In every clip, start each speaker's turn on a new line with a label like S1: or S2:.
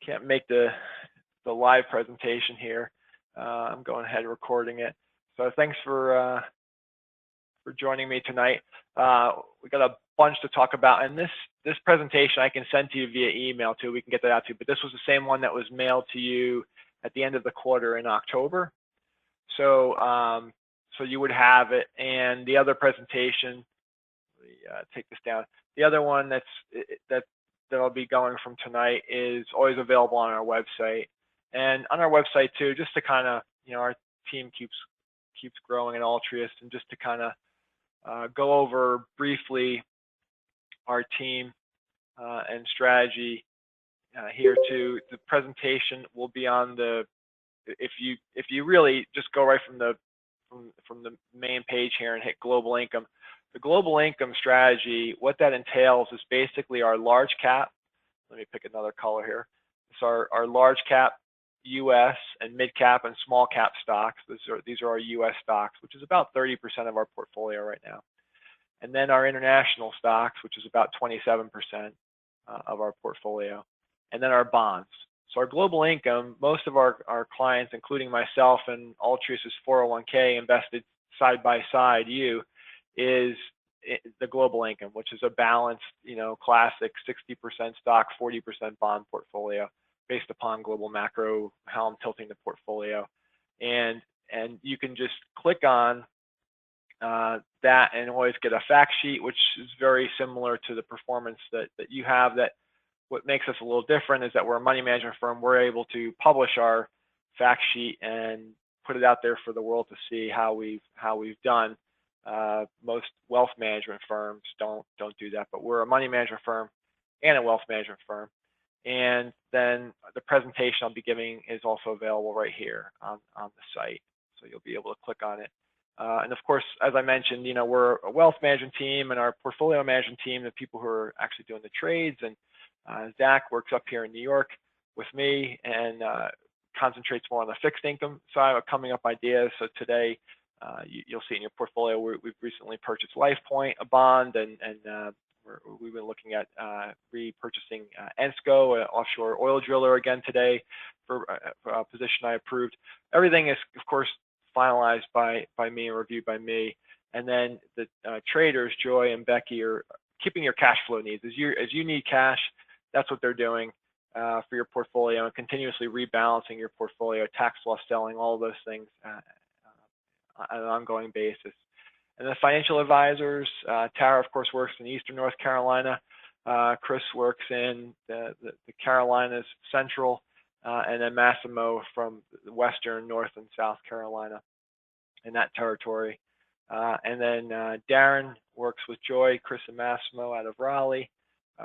S1: can't make the live presentation here. I'm going ahead and recording it. So thanks for joining me tonight. We got a bunch to talk about, and this presentation I can send to you via email too. We can get that out to you. But this was the same one that was mailed to you at the end of the quarter in October. So so you would have it. And the other presentation, let me take this down. The other one that'll be going from tonight is always available on our website. And on our website too, just to kind of, our team keeps growing at Altrius, and just to kind of go over briefly our team and strategy here too. The presentation will be on the, if you really just go right from the main page here and hit global income. The global income strategy, what that entails is basically our large cap. Let me pick another color here. It's our large cap US and mid cap and small cap stocks. These are our US stocks, which is about 30% of our portfolio right now. And then our international stocks, which is about 27% of our portfolio. And then our bonds. So our global income, most of our clients, including myself and Altrius's 401k invested side by side, is the global income, which is a balanced, classic 60% stock, 40% bond portfolio based upon global macro, how I'm tilting the portfolio. And you can just click on that and always get a fact sheet, which is very similar to the performance that you have. That what makes us a little different is that we're a money management firm. We're able to publish our fact sheet and put it out there for the world to see how we've done. Most wealth management firms don't do that, but we're a money management firm and a wealth management firm. And then the presentation I'll be giving is also available right here on the site, so you'll be able to click on it. And of course, as I mentioned, we're a wealth management team, and our portfolio management team, the people who are actually doing the trades, and Zach works up here in New York with me and concentrates more on the fixed income side of coming up ideas. So today, you'll see in your portfolio, we've recently purchased LifePoint, a bond, and we've been looking at repurchasing ENSCO, an offshore oil driller, again today for a position I approved. Everything is, of course, finalized by me and reviewed by me. And then the traders, Joy and Becky, are keeping your cash flow needs. As you need cash, that's what they're doing for your portfolio, and continuously rebalancing your portfolio, tax loss selling, all of those things on an ongoing basis. And the financial advisors, Tara, of course, works in Eastern North Carolina. Chris works in the Carolinas Central, and then Massimo from Western, North, and South Carolina in that territory. And then Darren works with Joy, Chris, and Massimo out of Raleigh.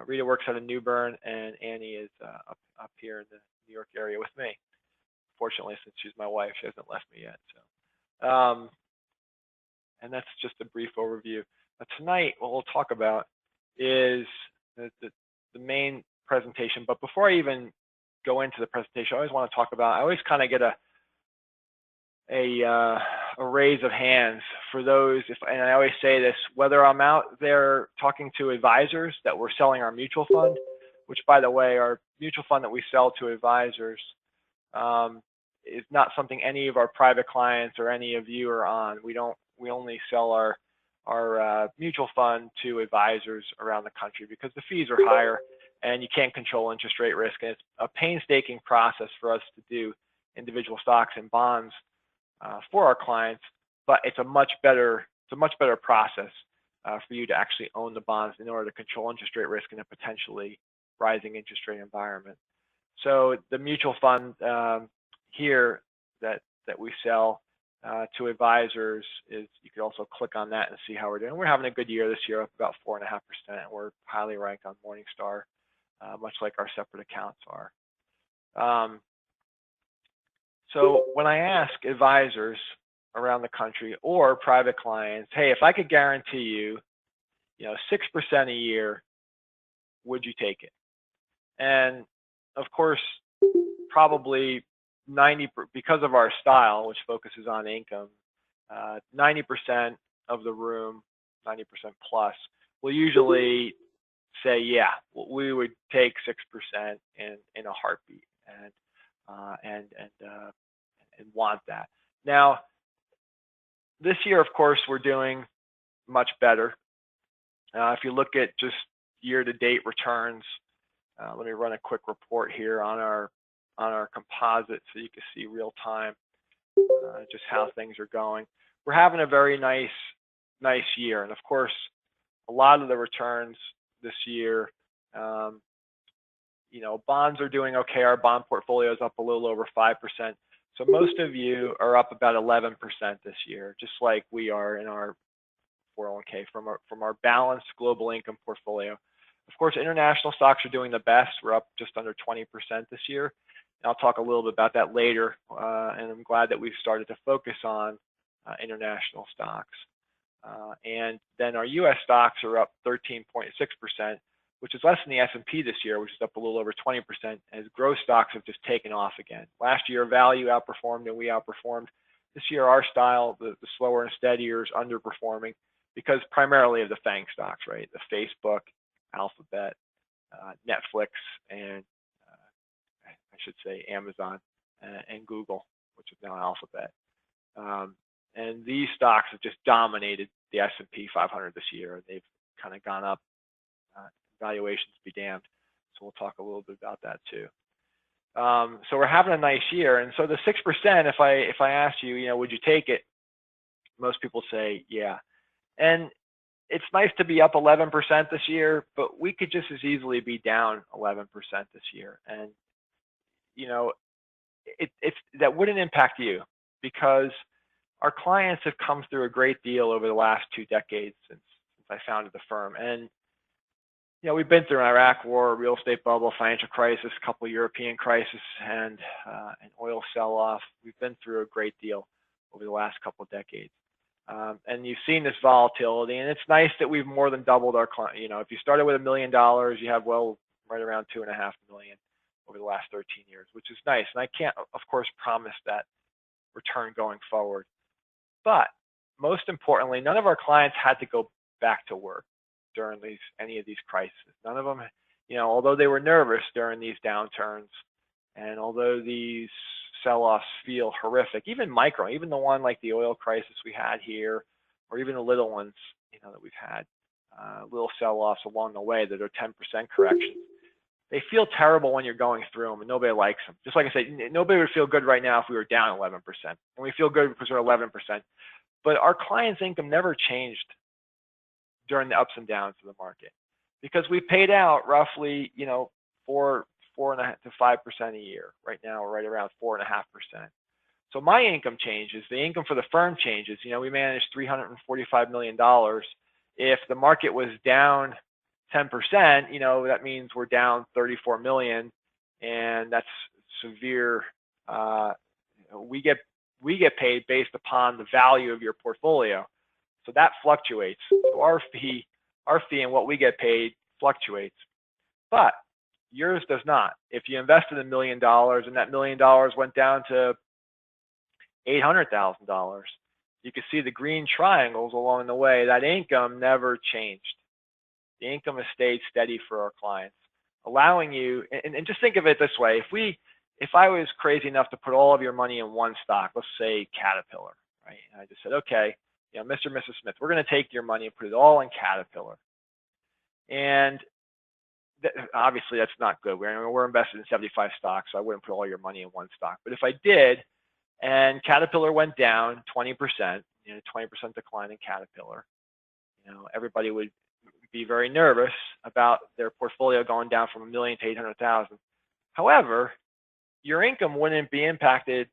S1: Rita works out of New Bern, and Annie is up here in the New York area with me. Fortunately, since she's my wife, she hasn't left me yet. So. And that's just a brief overview. But tonight, what we'll talk about is the main presentation. But before I even go into the presentation, I always want to talk about, I always kind of get a raise of hands for those, and I always say this, whether I'm out there talking to advisors that we're selling our mutual fund, which, by the way, our mutual fund that we sell to advisors is not something any of our private clients or any of you are on. We only sell our mutual fund to advisors around the country because the fees are higher and you can't control interest rate risk. And it's a painstaking process for us to do individual stocks and bonds for our clients, but it's a much better process for you to actually own the bonds in order to control interest rate risk in a potentially rising interest rate environment. So the mutual fund here that we sell to advisors is, you could also click on that and see how we're doing. We're having a good year this year, up about 4.5%. We're highly ranked on Morningstar, much like our separate accounts are. So when I ask advisors around the country or private clients, hey, if I could guarantee you, 6% a year, would you take it? And of course, probably 90%, because of our style, which focuses on income, 90% of the room, 90% plus, will usually say, yeah, we would take 6% in a heartbeat. and want that. Now, this year, of course, we're doing much better. If you look at just year-to-date returns, let me run a quick report here on our composite so you can see real time just how things are going. We're having a very nice year, and of course, a lot of the returns this year, bonds are doing okay. Our bond portfolio is up a little over 5%. So most of you are up about 11% this year, just like we are in our 401k from our balanced global income portfolio. Of course, international stocks are doing the best. We're up just under 20% this year. And I'll talk a little bit about that later. And I'm glad that we've started to focus on international stocks. And then our U.S. stocks are up 13.6%, which is less than the S&P this year, which is up a little over 20%, as growth stocks have just taken off again. Last year, value outperformed and we outperformed. This year, our style, the slower and steadier, is underperforming because primarily of the FANG stocks, right? The Facebook, Alphabet, Netflix, and I should say Amazon and Google, which is now Alphabet. And these stocks have just dominated the S&P 500 this year. They've kind of gone up. Valuations be damned. So we'll talk a little bit about that too. So we're having a nice year. And so the 6%, if I ask you, would you take it? Most people say, yeah. And it's nice to be up 11% this year, but we could just as easily be down 11% this year. And, that wouldn't impact you because our clients have come through a great deal over the last 2 decades since I founded the firm. And, we've been through an Iraq war, real estate bubble, financial crisis, a couple of European crises, and an oil sell-off. We've been through a great deal over the last couple of decades. And you've seen this volatility, and it's nice that we've more than doubled our client. If you started with $1 million, you have right around $2.5 million over the last 13 years, which is nice. And I can't, of course, promise that return going forward. But most importantly, none of our clients had to go back to work during any of these crises. None of them, although they were nervous during these downturns, and although these sell-offs feel horrific, even the one like the oil crisis we had here, or even the little ones, that we've had, little sell-offs along the way that are 10% corrections. They feel terrible when you're going through them, and nobody likes them. Just like I said, nobody would feel good right now if we were down 11%. And we feel good because we're 11%. But our clients' income never changed during the ups and downs of the market because we paid out roughly, 4.5% to 5% a year. Right now, we're right around 4.5%. So my income changes. The income for the firm changes. We managed $345 million. If the market was down 10%, that means we're down 34 million, and that's severe. We get paid based upon the value of your portfolio, so that fluctuates. So our fee and what we get paid fluctuates, but yours does not. If you invested $1 million and that $1 million went down to $800,000, you can see the green triangles along the way. That income never changed. The income has stayed steady for our clients, allowing you, and just think of it this way. If I was crazy enough to put all of your money in one stock, let's say Caterpillar, right? And I just said, okay, Mr. and Mrs. Smith, we're going to take your money and put it all in Caterpillar. And obviously that's not good. We're invested in 75 stocks, so I wouldn't put all your money in one stock. But if I did, and Caterpillar went down 20%, 20% decline in Caterpillar, everybody would be very nervous about their portfolio going down from $1 million to 800,000. However, your income wouldn't be impacted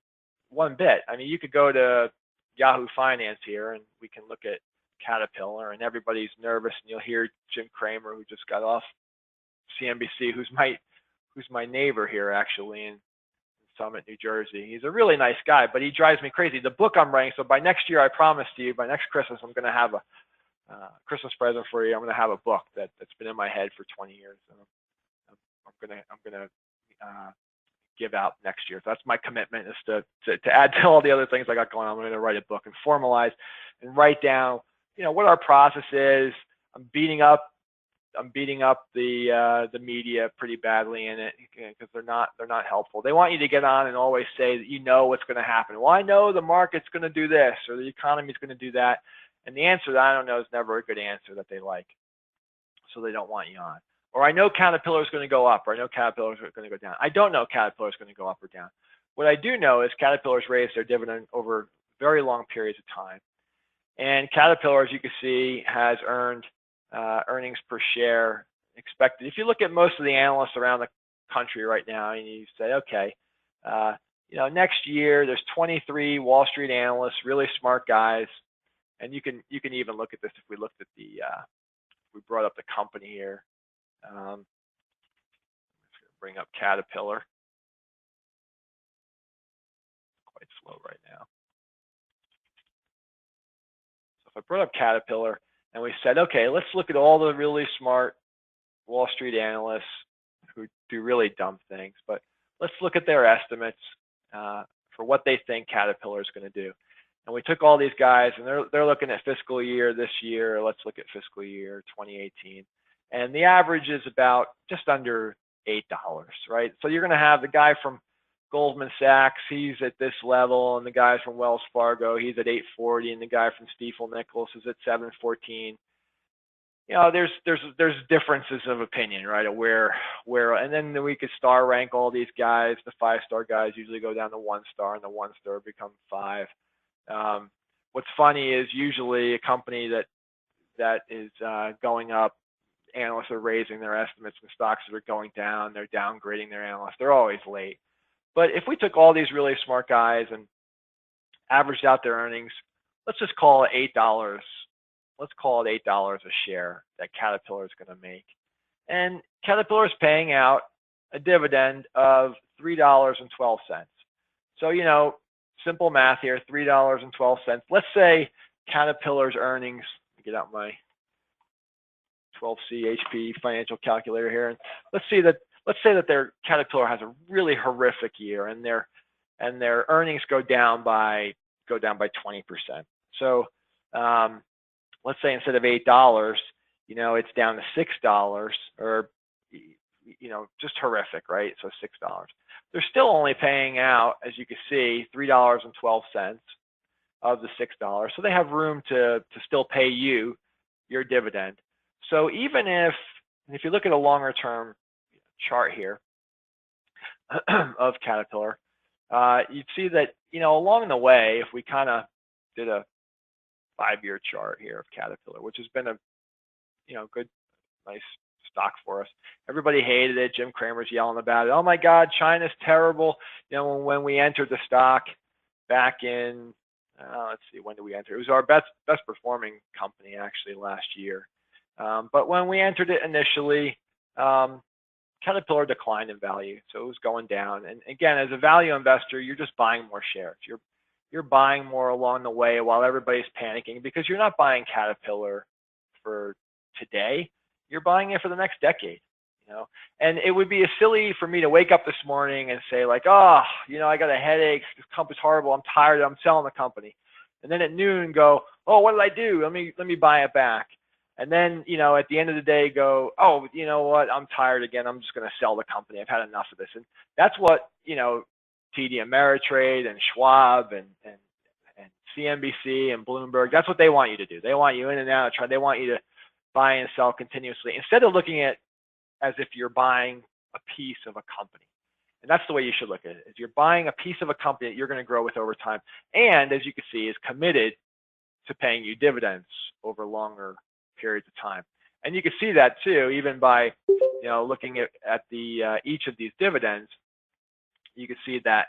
S1: one bit. I mean, you could go to Yahoo Finance here, and we can look at Caterpillar, and everybody's nervous, and you'll hear Jim Cramer, who just got off CNBC, who's my neighbor here actually in Summit, New Jersey. He's a really nice guy, but he drives me crazy. The book I'm writing, so by next year, I promise to you, by next Christmas, I'm going to have a Christmas present for you. I'm going to have a book that's been in my head for 20 years. I'm going to give out next year. So that's my commitment, is to add to all the other things I got going on. I'm going to write a book and formalize and write down, what our process is. I'm beating up beating up the media pretty badly in it because they're not helpful. They want you to get on and always say that you know what's going to happen. Well, I know the market's going to do this or the economy's going to do that, and the answer that I don't know is never a good answer that they like, so they don't want you on. Or I know Caterpillar is going to go up, or I know Caterpillar is going to go down. I don't know Caterpillar is going to go up or down. What I do know is Caterpillar's raised their dividend over very long periods of time, and Caterpillar, as you can see, has earned earnings per share expected. If you look at most of the analysts around the country right now, and you say, okay, next year there's 23 Wall Street analysts, really smart guys, and you can even look at this if we looked at we brought up the company here. I'm just going to bring up Caterpillar. Quite slow right now. So if I brought up Caterpillar, and we said, okay, let's look at all the really smart Wall Street analysts who do really dumb things, but let's look at their estimates for what they think Caterpillar is going to do. And we took all these guys, and they're looking at fiscal year this year. Let's look at fiscal year 2018. And the average is about just under $8, right? So you're going to have the guy from Goldman Sachs, he's at this level, and the guy from Wells Fargo, he's at 840, and the guy from Stifel Nicholas is at 714. There's differences of opinion, right? Of where, and then we could star rank all these guys. The 5-star guys usually go down to 1-star, and the 1-star become 5. What's funny is usually a company that is going up, analysts are raising their estimates, and stocks that are going down, they're downgrading their analysts. They're always late. But if we took all these really smart guys and averaged out their earnings, let's just call it $8. Let's call it $8 a share that Caterpillar is going to make. And Caterpillar is paying out a dividend of $3.12. So, simple math here, $3.12. Let's say Caterpillar's earnings, get out my 12C HP financial calculator here, and let's say that their Caterpillar has a really horrific year, and their earnings go down by 20%. So let's say instead of $8, it's down to $6, or just horrific, right? So $6. They're still only paying out, as you can see, $3.12 of the $6. So they have room to still pay you your dividend. So even if you look at a longer term chart here of Caterpillar, you'd see that, along the way, if we kind of did a 5-year chart here of Caterpillar, which has been a, good, nice stock for us. Everybody hated it. Jim Cramer's yelling about it. Oh my God, China's terrible. When we entered the stock back in, let's see, when did we enter? It was our best performing company actually last year. But when we entered it initially, Caterpillar declined in value, so it was going down. And again, as a value investor, you're just buying more shares. You're buying more along the way while everybody's panicking, because you're not buying Caterpillar for today. You're buying it for the next decade. And it would be silly for me to wake up this morning and say like, oh, I got a headache. This company's horrible. I'm tired. I'm selling the company. And then at noon go, oh, what did I do? Let me buy it back. And then, at the end of the day go, oh, you know what? I'm tired again. I'm just going to sell the company. I've had enough of this. And that's what, TD Ameritrade and Schwab and CNBC and Bloomberg, that's what they want you to do. They want you in and out. They want you to buy and sell continuously instead of looking at as if you're buying a piece of a company. And that's the way you should look at it. Is you're buying a piece of a company that you're going to grow with over time. And as you can see, is committed to paying you dividends over longer periods of time. And you can see that too, even by, looking at the each of these dividends, you can see that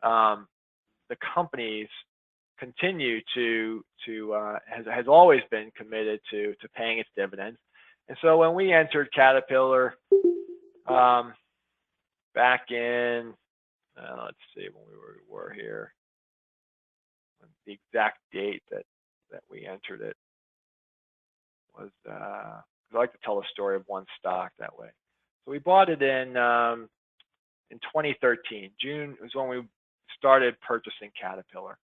S1: the companies continue has always been committed to paying its dividends. And so when we entered Caterpillar back in, let's see when we were here, the exact date that we entered it was, I like to tell the story of one stock that way. So we bought it in 2013. June was when we started purchasing Caterpillar.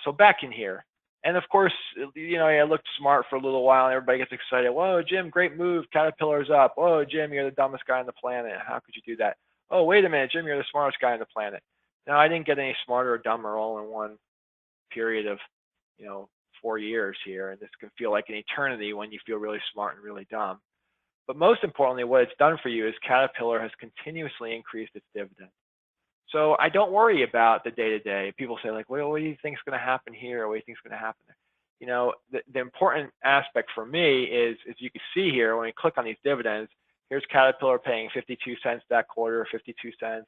S1: So back in here. And of course, I looked smart for a little while, and everybody gets excited. Whoa, Jim, great move. Caterpillar's up. Whoa, Jim, you're the dumbest guy on the planet. How could you do that? Oh, wait a minute, Jim, you're the smartest guy on the planet. Now, I didn't get any smarter or dumber all in one period of, 4 years here. And this can feel like an eternity when you feel really smart and really dumb. But most importantly, what it's done for you is Caterpillar has continuously increased its dividend. So I don't worry about the day-to-day. People say, like, well, what do you think is going to happen here? Or what do you think is going to happen there? The important aspect for me is, as you can see here, when we click on these dividends, here's Caterpillar paying 52 cents that quarter, 52 cents,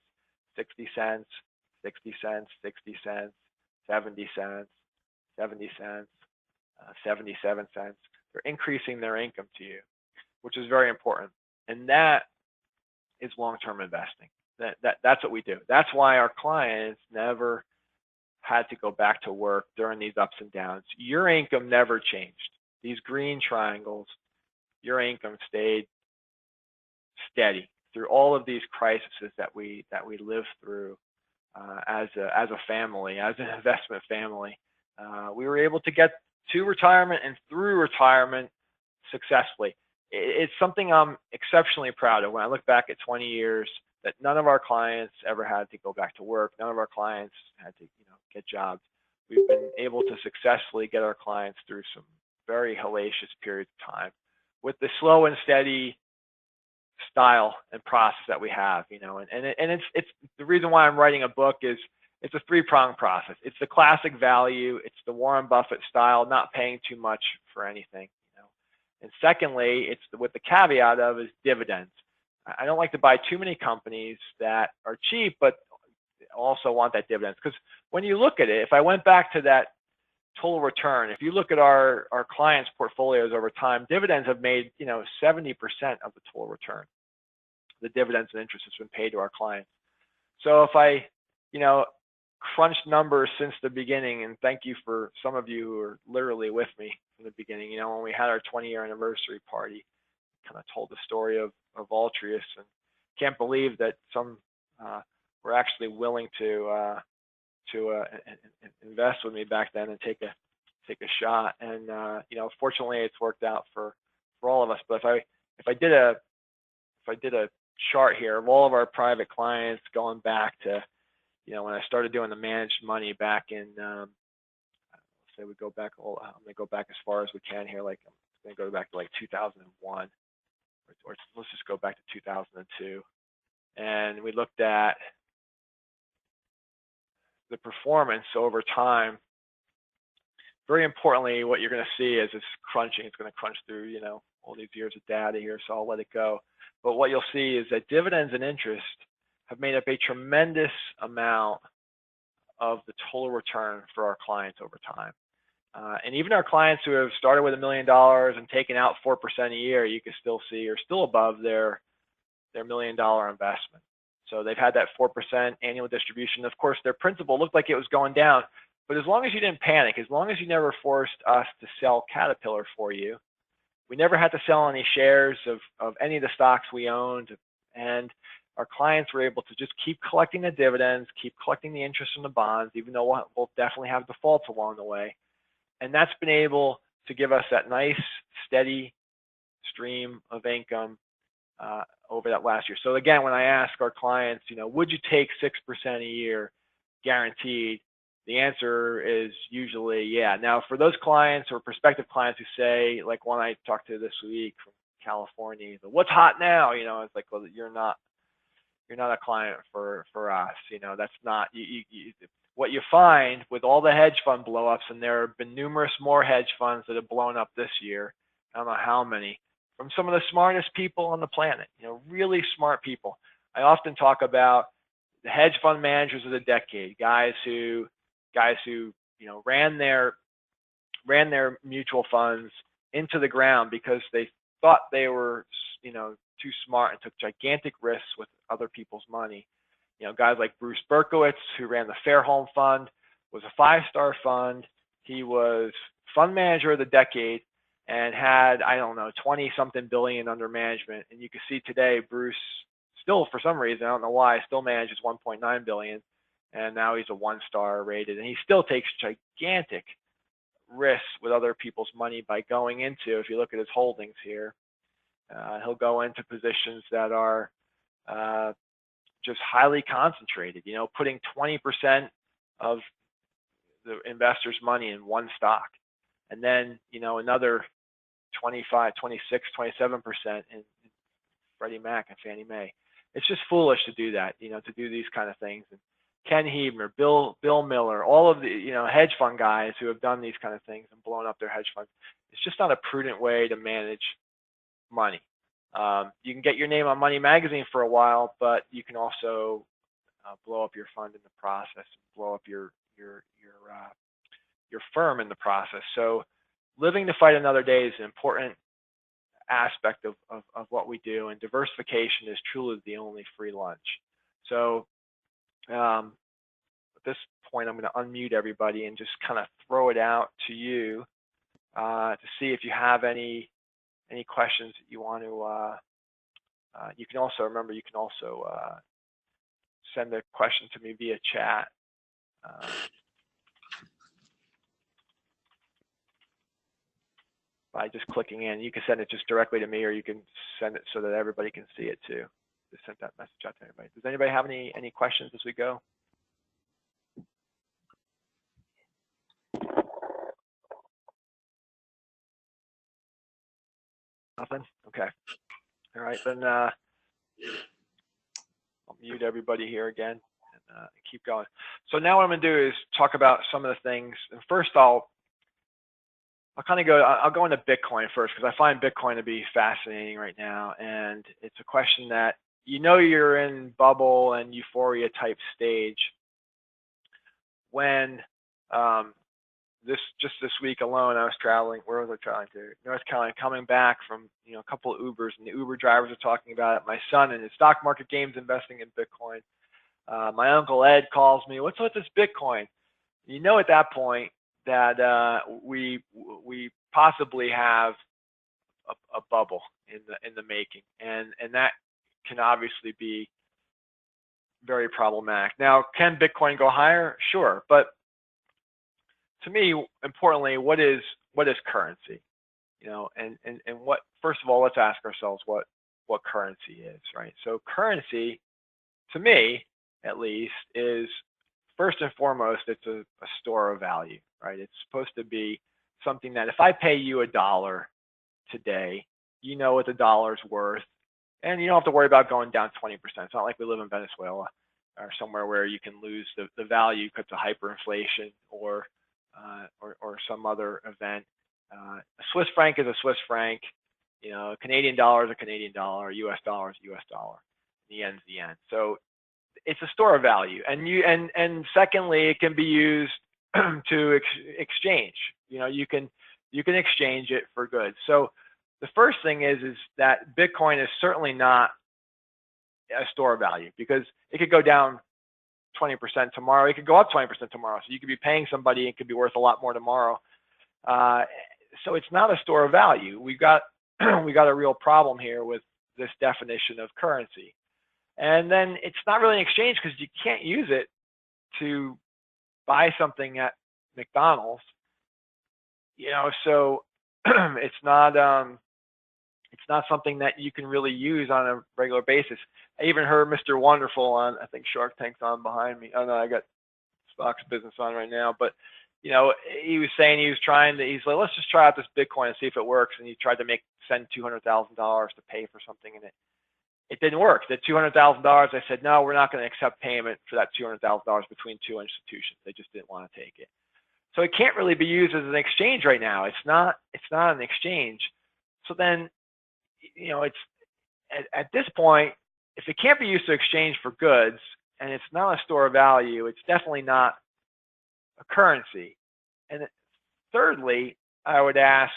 S1: 60 cents, 60 cents, 60 cents, 70 cents, 70 cents, 77 cents. They're increasing their income to you, which is very important. And that is long-term investing. That's what we do. That's why our clients never had to go back to work during these ups and downs. Your income never changed. These green triangles, your income stayed steady through all of these crises that we live through as a family, as an investment family. We were able to get to retirement and through retirement successfully. It's something I'm exceptionally proud of when I look back at 20 years, that none of our clients ever had to go back to work. None of our clients had to, get jobs. We've been able to successfully get our clients through some very hellacious periods of time with the slow and steady style and process that we have, and it's the reason why I'm writing a book is it's a three-pronged process. It's the classic value. It's the Warren Buffett style, not paying too much for anything, And secondly, it's with the caveat of is dividends. I don't like to buy too many companies that are cheap, but also want that dividends. Because when you look at it, if I went back to that total return, if you look at our clients' portfolios over time, dividends have made, 70% of the total return. The dividends and interest has been paid to our clients. So if I, crunched numbers since the beginning, and thank you for some of you who are literally with me from the beginning, when we had our 20-year anniversary party, kind of told the story of Altrius, and can't believe that some were actually willing to invest with me back then and take a shot. And fortunately, it's worked out for all of us. But if I did a chart here of all of our private clients going back to when I started doing the managed money back in say we go back, I'm going to go back as far as we can here. Like I'm going to go back to like 2001. Or let's just go back to 2002, and we looked at the performance over time. Very importantly, what you're going to see is it's crunching. It's going to crunch through, all these years of data here, so I'll let it go. But what you'll see is that dividends and interest have made up a tremendous amount of the total return for our clients over time. And even our clients who have started with $1 million and taken out 4% a year, you can still see are still above their $1 million investment. So they've had that 4% annual distribution. Of course, their principal looked like it was going down, but as long as you didn't panic, as long as you never forced us to sell Caterpillar for you, we never had to sell any shares of any of the stocks we owned, and our clients were able to just keep collecting the dividends, keep collecting the interest from the bonds, even though we'll definitely have defaults along the way. And that's been able to give us that nice, steady stream of income over that last year. So again, when I ask our clients, would you take 6% a year guaranteed? The answer is usually yeah. Now, for those clients or prospective clients who say, like one I talked to this week from California, what's hot now? It's like, well, you're not a client for us. That's not what you find with all the hedge fund blowups, and there have been numerous more hedge funds that have blown up this year. I don't know how many, from some of the smartest people on the planet, really smart people. I often talk about the hedge fund managers of the decade, guys who ran their mutual funds into the ground because they thought they were, too smart and took gigantic risks with other people's money. Guys like Bruce Berkowitz, who ran the Fairholme Fund, was a 5-star fund. He was fund manager of the decade and had, 20-something billion under management. And you can see today, Bruce still, for some reason, I don't know why, still manages 1.9 billion. And now he's a 1-star rated. And he still takes gigantic risks with other people's money by going into, if you look at his holdings here, he'll go into positions that are just highly concentrated, you know, putting 20% of the investor's money in one stock, and then, you know, another 25, 26, 27% in Freddie Mac and Fannie Mae. It's just foolish to do that, you know, to do these kind of things. And Ken Hebner, Bill Miller, all of the, you know, hedge fund guys who have done these kind of things and blown up their hedge funds. It's just not a prudent way to manage money. You can get your name on Money Magazine for a while, but you can also blow up your fund in the process, blow up your firm in the process. So living to fight another day is an important aspect of what we do, and diversification is truly the only free lunch. So at this point, I'm going to unmute everybody and just kind of throw it out to you to see if you have any questions that you want to. You can also remember, you can also send a question to me via chat. By just clicking in. You can send it just directly to me, or you can send it so that everybody can see it too. Just send that message out to everybody. Does anybody have any questions as we go? Nothing? Okay. All right, then I'll mute everybody here again and keep going. So now what I'm going to do is talk about some of the things. And first I'll go into Bitcoin first, because I find Bitcoin to be fascinating right now, and it's a question that, you know, you're in bubble and euphoria type stage when just this week alone, I was traveling. Where was I traveling to? North Carolina, coming back from, you know, a couple of Ubers, and the Uber drivers are talking about it. My son and his stock market games investing in Bitcoin. My uncle Ed calls me, what's with this Bitcoin? You know, at that point that we possibly have a bubble in the making, and that can obviously be very problematic. Now, can Bitcoin go higher? Sure, but to me, importantly, what is currency? You know, and what, first of all, let's ask ourselves what currency is, right? So currency, to me at least, is first and foremost, it's a store of value, right? It's supposed to be something that if I pay you $1 today, you know what the dollar's worth, and you don't have to worry about going down 20%. It's not like we live in Venezuela or somewhere where you can lose the value because of hyperinflation or some other event. A Swiss franc is a Swiss franc. You know, Canadian dollar is a Canadian dollar. U.S. dollar is a U.S. dollar. The yen's the yen. So it's a store of value, and secondly, it can be used to exchange. You know, you can exchange it for goods. So the first thing is that Bitcoin is certainly not a store of value, because it could go down 20% tomorrow. It could go up 20% tomorrow. So you could be paying somebody, it could be worth a lot more tomorrow. So it's not a store of value. We got a real problem here with this definition of currency. And then it's not really an exchange, because you can't use it to buy something at McDonald's. You know, so it's not something that you can really use on a regular basis. I even heard Mr. Wonderful on, I think Shark Tank's on behind me. Oh no, I got Fox Business on right now. But you know, he was saying he's like, let's just try out this Bitcoin and see if it works. And he tried to send $200,000 to pay for something, and it didn't work. The $200,000, I said, no, we're not going to accept payment for that $200,000 between two institutions. They just didn't want to take it. So it can't really be used as an exchange right now. It's not an exchange. So then, you know, it's at this point, if it can't be used to exchange for goods and it's not a store of value, it's definitely not a currency. And thirdly, I would ask,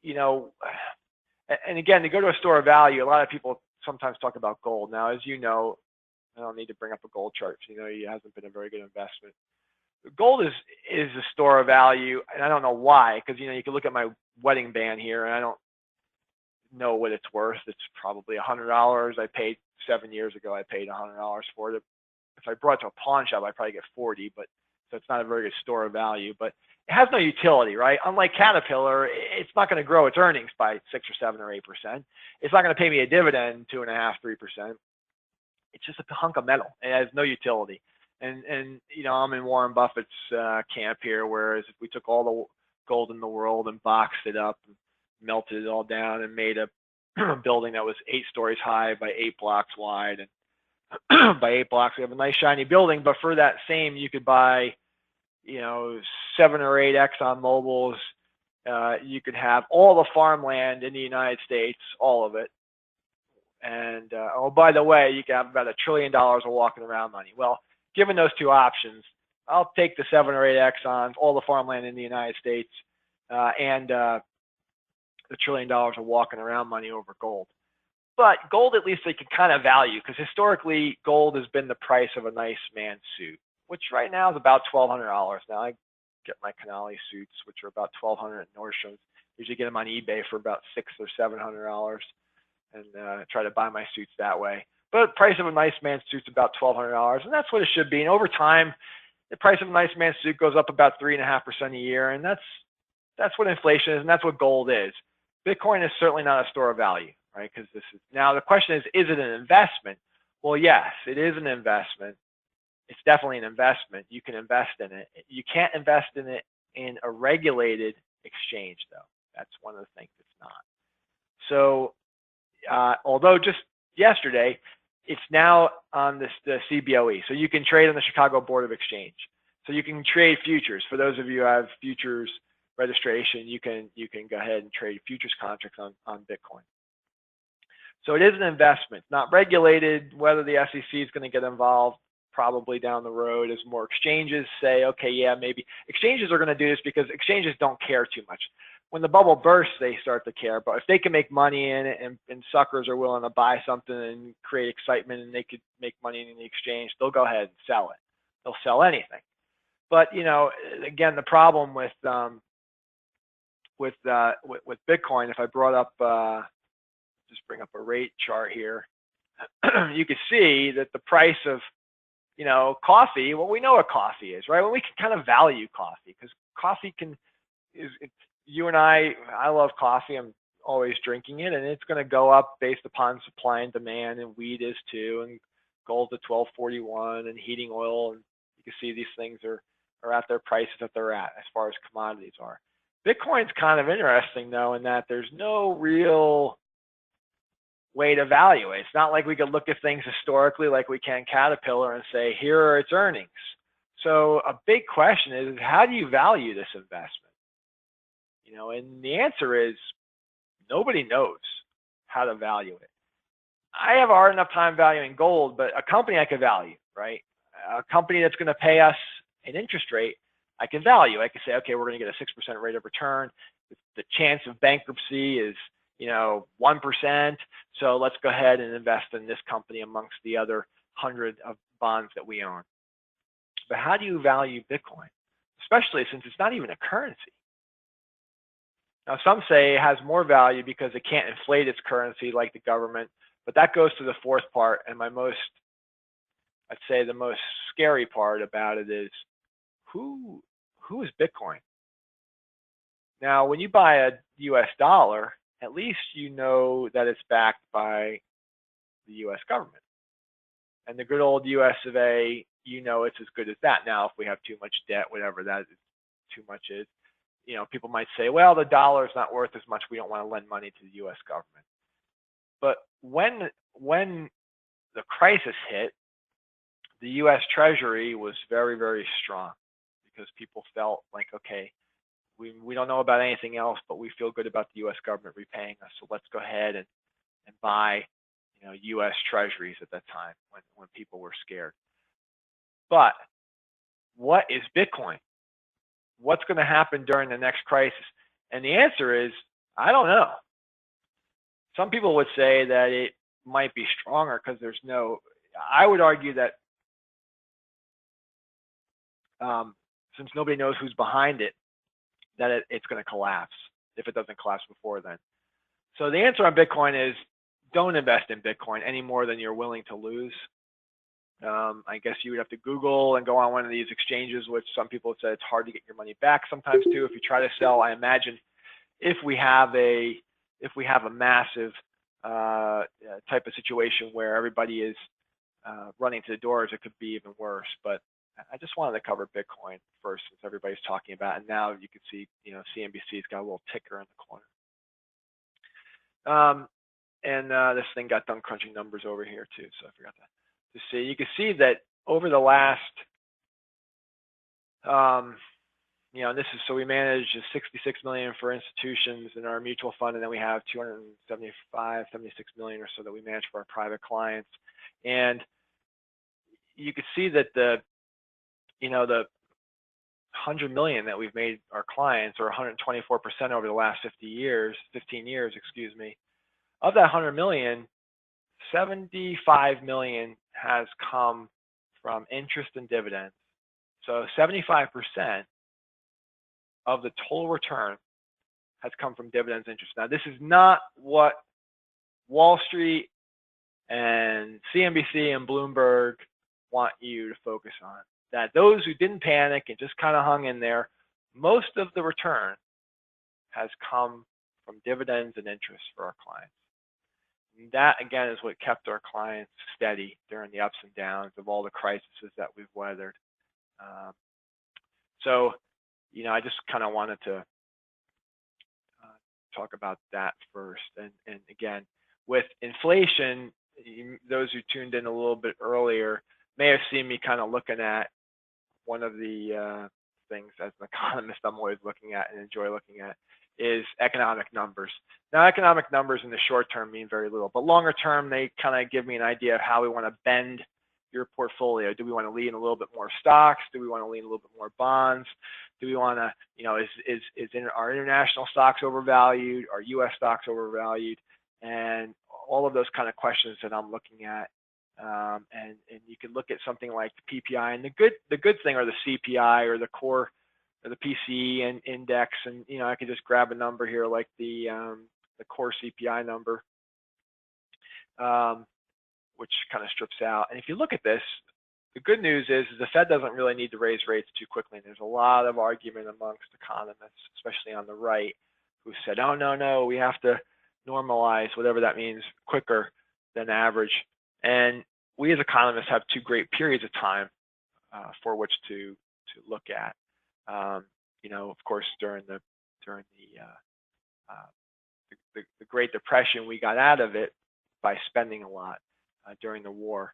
S1: you know, and again, to go to a store of value, a lot of people sometimes talk about gold. Now, as you know, I don't need to bring up a gold chart. You know, it hasn't been a very good investment. Gold is a store of value, and I don't know why, because, you know, you can look at my wedding band here, and I don't know what it's worth. It's probably $100. I paid 7 years ago. I paid $100 for it. If I brought it to a pawn shop, I'd probably get 40, but so it's not a very good store of value, but it has no utility, right? Unlike Caterpillar, it's not going to grow its earnings by 6 or 7 or 8%. It's not going to pay me a dividend 2.5%, 3%. It's just a hunk of metal. It has no utility. And you know, I'm in Warren Buffett's camp here, whereas if we took all the gold in the world and boxed it up, and melted it all down, and made a building that was 8 stories high by 8 blocks wide, and by 8 blocks, we have a nice shiny building. But for that same, you could buy, you know, 7 or 8 Exxon Mobils. You could have all the farmland in the United States, all of it. And oh, by the way, you can have about $1 trillion of walking around money. Well, given those two options, I'll take the 7 or 8 Exxons, all the farmland in the United States, and the $1 trillion of walking around money over gold. But gold, at least they can kind of value, because historically gold has been the price of a nice man's suit, which right now is about $1,200. Now I get my Canali suits, which are about $1,200 at Nordstrom's. Usually get them on eBay for about $600 or $700, and try to buy my suits that way. But the price of a nice man's suit is about $1,200, and that's what it should be. And over time, the price of a nice man's suit goes up about 3.5% a year, and that's what inflation is, and that's what gold is. Bitcoin is certainly not a store of value, right? Because this is, now the question is it an investment? Well, yes, it is an investment. It's definitely an investment. You can invest in it. You can't invest in it in a regulated exchange, though. That's one of the things it's not. So, although just yesterday, it's now on the CBOE. So you can trade on the Chicago Board of Exchange. So you can trade futures. For those of you who have futures registration, you can go ahead and trade futures contracts on Bitcoin. So it is an investment, not regulated. Whether the SEC is going to get involved, probably down the road, as more exchanges say, okay, yeah, maybe. Exchanges are going to do this because exchanges don't care too much. When the bubble bursts, they start to care. But if they can make money in it, and suckers are willing to buy something and create excitement, and they could make money in the exchange, they'll go ahead and sell it. They'll sell anything. But you know, again, the problem with Bitcoin, if I brought up, just bring up a rate chart here, you can see that the price of, you know, coffee. Well, we know what coffee is, right? Well, we can kind of value coffee, because coffee you and I love coffee. I'm always drinking it, and it's going to go up based upon supply and demand, and wheat is too, and gold's at 1241, and heating oil, and you can see these things are at their prices that they're at as far as commodities are. Bitcoin's kind of interesting, though, in that there's no real way to value it. It's not like we could look at things historically like we can Caterpillar and say, here are its earnings. So a big question is, how do you value this investment? You know, and the answer is nobody knows how to value it. I have a hard enough time valuing gold, but a company I can value, right? A company that's going to pay us an interest rate, I can value. I can say, okay, we're going to get a 6% rate of return. The chance of bankruptcy is, you know, 1%. So let's go ahead and invest in this company amongst the other 100 of bonds that we own. But how do you value Bitcoin, especially since it's not even a currency? Now, some say it has more value because it can't inflate its currency like the government, but that goes to the fourth part, and I'd say the most scary part about it is, who is Bitcoin? Now, when you buy a US dollar, at least you know that it's backed by the US government. And the good old US of A, you know it's as good as that. Now, if we have too much debt, whatever that is, too much is, you know, people might say, well, the dollar is not worth as much. We don't want to lend money to the US government. But when the crisis hit, the US Treasury was very, very strong, because people felt like, okay, we don't know about anything else, but we feel good about the US government repaying us. So let's go ahead and buy, you know, US Treasuries at that time when people were scared. But what is Bitcoin? What's going to happen during the next crisis? And the answer is, I don't know. Some people would say that it might be stronger because I would argue that since nobody knows who's behind it, that it's going to collapse if it doesn't collapse before then. So the answer on Bitcoin is, don't invest in Bitcoin any more than you're willing to lose. I guess you would have to Google and go on one of these exchanges, which some people have said it's hard to get your money back sometimes too. If you try to sell, I imagine if we have a massive type of situation where everybody is running to the doors, it could be even worse. But I just wanted to cover Bitcoin first, since everybody's talking about it. And now you can see, CNBC's got a little ticker in the corner. This thing got done crunching numbers over here too, so I forgot to see. You can see that over the last, this is, so we manage 66 million for institutions in our mutual fund, and then we have 76 million or so that we manage for our private clients. And you can see that the 100 million that we've made our clients, or 124% over the last 15 years, of that 100 million, 75 million has come from interest and dividends. So 75% of the total return has come from dividends, interest. Now, this is not what Wall Street and CNBC and Bloomberg want you to focus on. That those who didn't panic and just kind of hung in there, most of the return has come from dividends and interest for our clients. And that, again, is what kept our clients steady during the ups and downs of all the crises that we've weathered. I just kind of wanted to talk about that first. And again, with inflation, those who tuned in a little bit earlier may have seen me kind of looking at one of the things as an economist I'm always looking at and enjoy looking at is economic numbers. Now, economic numbers in the short term mean very little, but longer term, they kind of give me an idea of how we want to bend your portfolio. Do we want to lean a little bit more stocks? Do we want to lean a little bit more bonds? Do we want to, is our international stocks overvalued? Are U.S. stocks overvalued? And all of those kind of questions that I'm looking at. And you can look at something like the PPI, and the good thing, or the CPI, or the core, or the PCE and index, and I can just grab a number here like the core CPI number, which kind of strips out. And if you look at this, the good news is the Fed doesn't really need to raise rates too quickly. And there's a lot of argument amongst economists, especially on the right, who said, oh, no, we have to normalize, whatever that means, quicker than average. And we as economists have two great periods of time for which to look at. Of course, during the Great Depression, we got out of it by spending a lot during the war,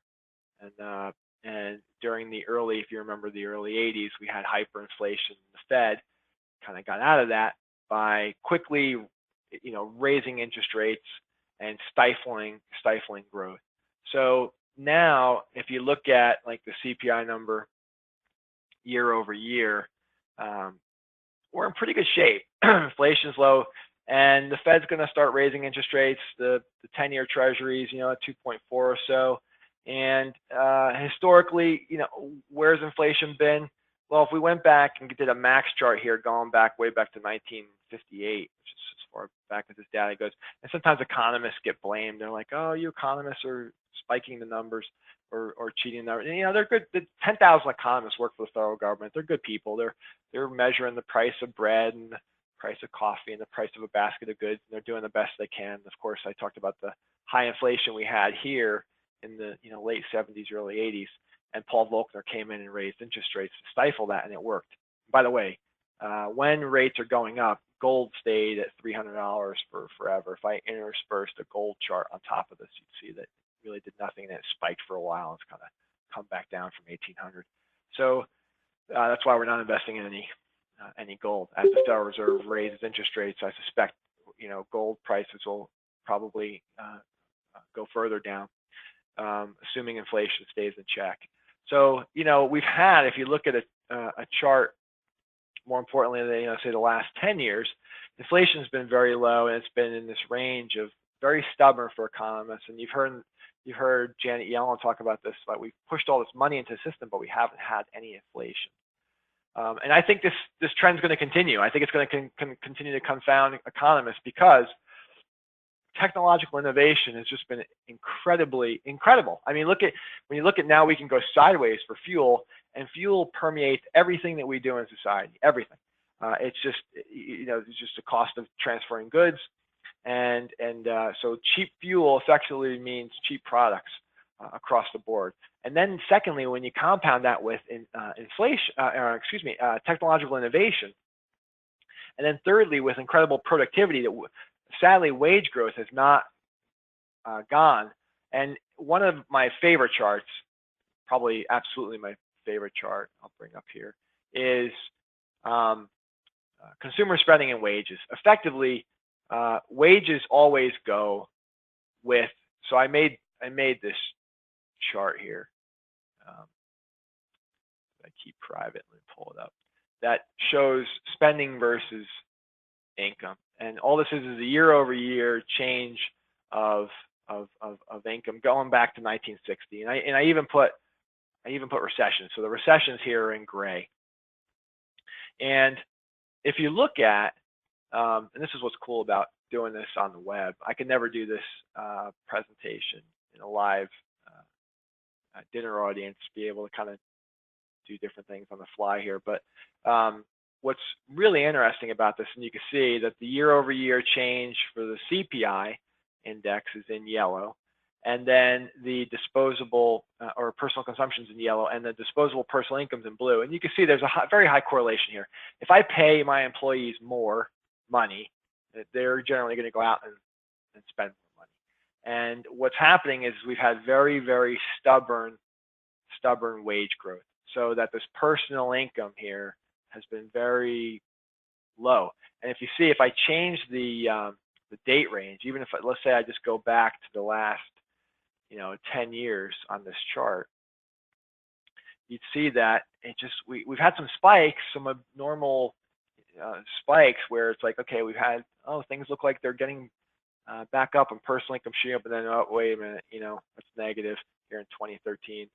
S1: and during the early, if you remember the early 80s, we had hyperinflation. The Fed kind of got out of that by quickly, raising interest rates and stifling growth. So now, if you look at like the CPI number year over year, we're in pretty good shape. Inflation's low, and the Fed's going to start raising interest rates. The 10-year Treasuries, at 2.4 or so. And historically, where's inflation been? Well, if we went back and did a max chart here, going back way back to 1958, which is as far back as this data goes, and sometimes economists get blamed. They're like, oh, you economists are spiking the numbers or cheating the numbers. And, they're good. The 10,000 economists work for the federal government. They're good people. They're measuring the price of bread and the price of coffee and the price of a basket of goods, and they're doing the best they can. Of course, I talked about the high inflation we had here in the late 70s, early 80s, and Paul Volcker came in and raised interest rates to stifle that, and it worked. By the way, when rates are going up, gold stayed at $300 for forever. If I interspersed a gold chart on top of this, you'd see that it really did nothing, and it spiked for a while. It's kind of come back down from 1800. So that's why we're not investing in any gold. As the Federal Reserve raises interest rates, I suspect gold prices will probably go further down, assuming inflation stays in check. So we've had, if you look at a chart, more importantly, say the last 10 years, inflation's been very low, and it's been in this range of very stubborn for economists. And you've heard Janet Yellen talk about this, like we've pushed all this money into the system, but we haven't had any inflation. And I think this trend's going to continue. I think it's going to continue to confound economists, because technological innovation has just been incredible. I mean, when you look at now, we can go sideways for fuel, and fuel permeates everything that we do in society, everything. It's just, it's just the cost of transferring goods, and so cheap fuel effectively means cheap products across the board. And then secondly, when you compound that with technological innovation, and then thirdly, with incredible productivity, that sadly wage growth has not gone. And one of my favorite charts, probably absolutely my favorite chart, I'll bring up here, is consumer spending and wages. Effectively, wages always go with. So I made this chart here. I keep private. Let me pull it up. That shows spending versus income, and all this is a year-over-year change of income going back to 1960. And I even put recession. So the recessions here are in gray. And if you look at, and this is what's cool about doing this on the web, I could never do this presentation in a live dinner audience, be able to kind of do different things on the fly here. But what's really interesting about this, and you can see that the year-over-year change for the CPI index is in yellow, and then the disposable or personal consumption is in yellow, and the disposable personal income is in blue. And you can see there's a very high correlation here. If I pay my employees more money, they're generally going to go out and spend more money. And what's happening is we've had very, very stubborn wage growth, so that this personal income here has been very low. And if you see, if I change the date range, even if let's say I just go back to the last 10 years on this chart, you'd see that it just we've had some spikes, some abnormal spikes where it's like, okay, we've had things look like they're getting back up and personal income shooting up, and then wait a minute, it's negative here in 2013,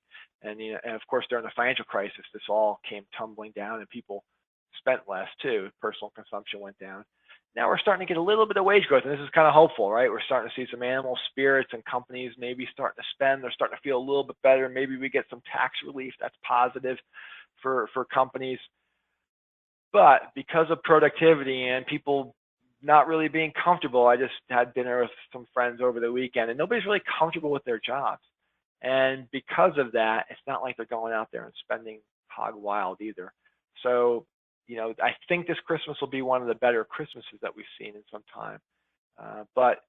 S1: and and of course during the financial crisis this all came tumbling down and people spent less too. Personal consumption went down. Now we're starting to get a little bit of wage growth, and this is kind of hopeful, right? We're starting to see some animal spirits, and companies maybe starting to spend. They're starting to feel a little bit better. Maybe we get some tax relief. That's positive for companies. But because of productivity and people not really being comfortable, I just had dinner with some friends over the weekend, and nobody's really comfortable with their jobs. And because of that, it's not like they're going out there and spending hog wild either. So, I think this Christmas will be one of the better Christmases that we've seen in some time. But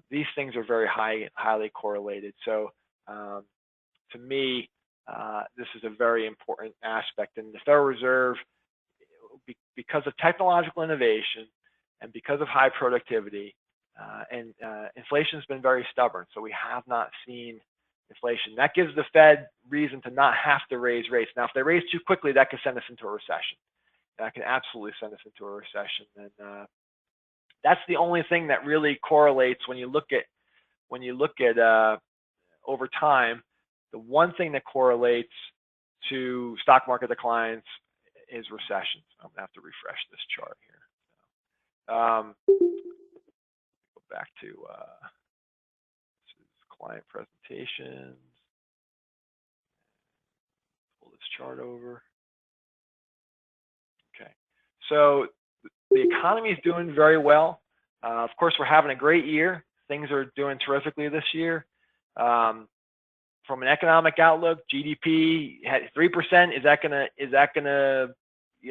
S1: these things are very highly correlated. So to me, this is a very important aspect. And the Federal Reserve, because of technological innovation and because of high productivity, and inflation has been very stubborn. So we have not seen inflation. That gives the Fed reason to not have to raise rates. Now, if they raise too quickly, that could send us into a recession. That can absolutely send us into a recession. And that's the only thing that really correlates when you look at over time. The one thing that correlates to stock market declines is recessions. I'm gonna have to refresh this chart here. Go back to this is client presentations. Pull this chart over. Okay, so the economy is doing very well. Of course, we're having a great year. Things are doing terrifically this year. From an economic outlook, GDP had 3%. Is that gonna,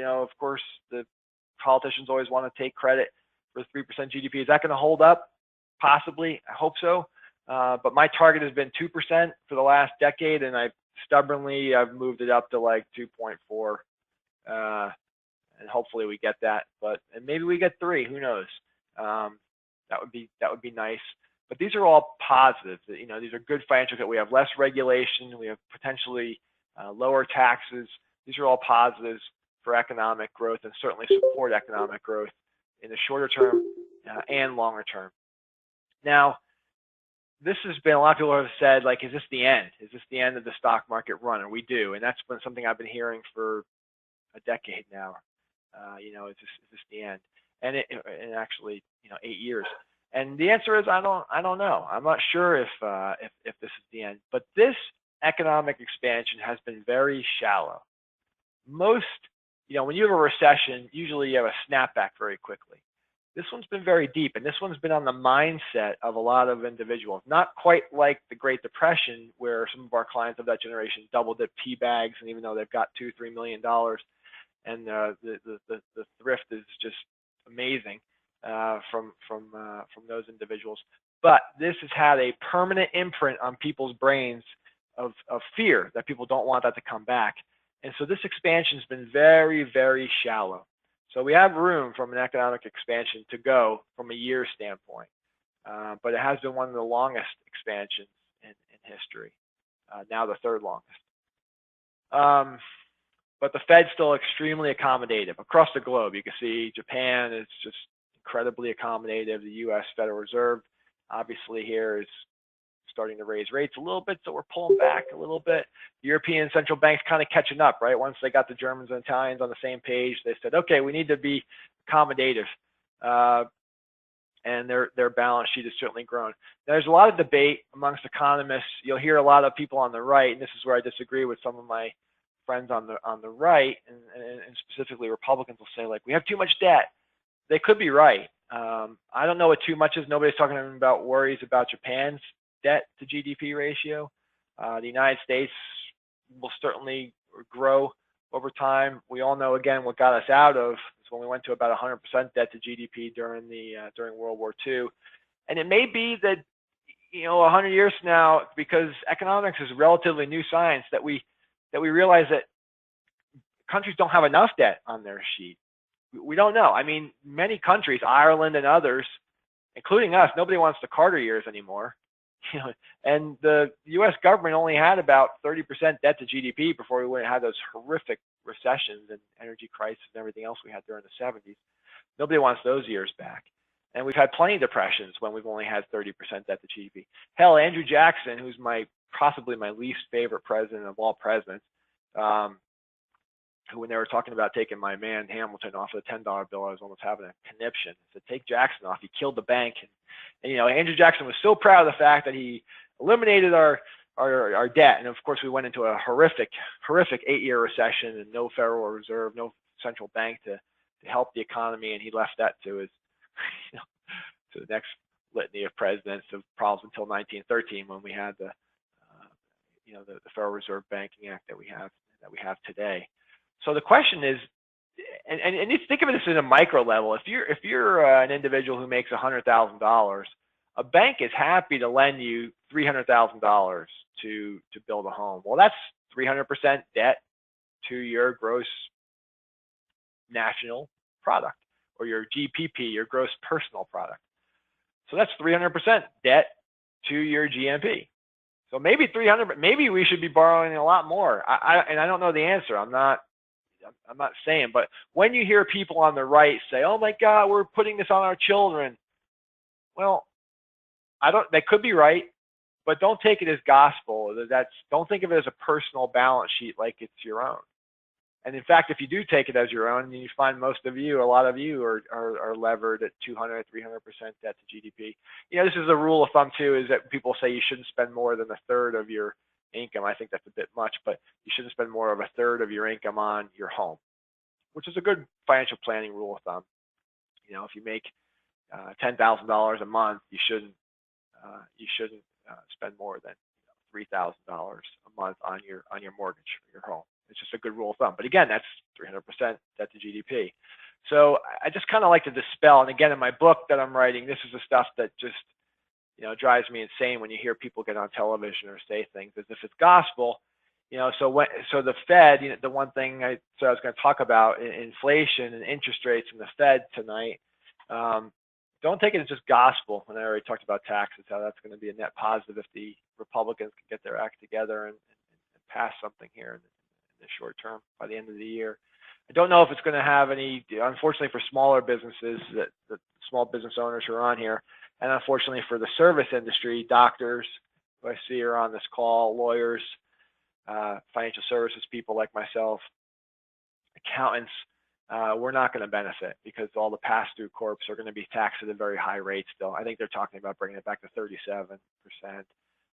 S1: of course, the politicians always want to take credit for 3% GDP. Is that going to hold up? Possibly. I hope so. But my target has been 2% for the last decade, and I've moved it up to like 2.4. And hopefully we get that, and maybe we get 3. Who knows? That would be nice. But these are all positives. These are good financial. We have less regulation. We have potentially lower taxes. These are all positives for economic growth, and certainly support economic growth in the shorter term and longer term. Now, this has been, a lot of people have said, like, is this the end? Is this the end of the stock market run? And we do, and that's been something I've been hearing for a decade now. Is this the end? And actually, 8 years. And the answer is I don't know. I'm not sure if this is the end. But this economic expansion has been very shallow. Most, when you have a recession, usually you have a snapback very quickly. This one's been very deep, and this one's been on the mindset of a lot of individuals. Not quite like the Great Depression, where some of our clients of that generation double-dip tea bags, and even though they've got $2-3 million, and the thrift is just amazing from those individuals. But this has had a permanent imprint on people's brains of fear that people don't want that to come back. And so this expansion has been very, very shallow. So we have room from an economic expansion to go from a year standpoint. But it has been one of the longest expansions in history, now the third longest. But the Fed's still extremely accommodative across the globe. You can see Japan is just incredibly accommodative. The U.S. Federal Reserve, obviously, here is starting to raise rates a little bit, so we're pulling back a little bit. The European central banks kind of catching up, right? Once they got the Germans and Italians on the same page, they said, okay, we need to be accommodative. And their balance sheet has certainly grown. Now, there's a lot of debate amongst economists. You'll hear a lot of people on the right, and this is where I disagree with some of my friends on the right, and specifically Republicans will say, like, we have too much debt. They could be right. I don't know what too much is. Nobody's talking about worries about Japan's debt to GDP ratio. The United States will certainly grow over time. We all know, again, what got us out of is when we went to about 100% debt to GDP during World War II. And it may be that 100 years from now, because economics is relatively new science, that we realize that countries don't have enough debt on their sheet. We don't know. I mean, many countries, Ireland and others, including us, nobody wants the Carter years anymore. And the U.S. government only had about 30% debt to GDP before we had those horrific recessions and energy crisis and everything else we had during the 70s. Nobody wants those years back. And we've had plenty of depressions when we've only had 30% debt to GDP. Hell, Andrew Jackson, who's possibly my least favorite president of all presidents, who, when they were talking about taking my man Hamilton off of the $10 bill, I was almost having a conniption. I said, take Jackson off. He killed the bank. And Andrew Jackson was so proud of the fact that he eliminated our debt. And of course, we went into a horrific 8-year recession and no Federal Reserve, no central bank to help the economy. And he left that to his, to the next litany of presidents of problems until 1913, when we had the Federal Reserve Banking Act that we have today. So the question is, and you think of it as a micro level. If you're an individual who makes $100,000, a bank is happy to lend you $300,000 to build a home. Well, that's 300% debt to your gross national product, or your GPP, your gross personal product. So that's 300% debt to your GNP. So maybe 300, but maybe we should be borrowing a lot more. And I don't know the answer. I'm not saying, but when you hear people on the right say, "Oh my God, we're putting this on our children," well, they could be right, but don't take it as gospel. Don't think of it as a personal balance sheet like it's your own. And in fact, if you do take it as your own, you find a lot of you are levered at 200, 300% debt to GDP. This is a rule of thumb too, is that people say you shouldn't spend more than a third of your income. I think that's a bit much, but you shouldn't spend more of a third of your income on your home, which is a good financial planning rule of thumb. If you make $10,000 a month, you shouldn't spend more than $3,000 a month on your mortgage for your home. It's just a good rule of thumb. But again, that's 300% debt to GDP. So I just kind of like to dispel. And again, in my book that I'm writing, this is the stuff that just drives me insane when you hear people get on television or say things as if it's gospel. So the Fed, the one thing I was going to talk about, inflation and interest rates and the Fed tonight. Don't take it as just gospel. And I already talked about taxes, how that's going to be a net positive if the Republicans can get their act together and pass something here in the short term by the end of the year. I don't know if it's going to have any, unfortunately for smaller businesses, that the small business owners who are on here, and unfortunately for the service industry, doctors who I see are on this call, lawyers, financial services people like myself, accountants, we're not going to benefit because all the pass-through corps are going to be taxed at a very high rate still. I think they're talking about bringing it back to 37%.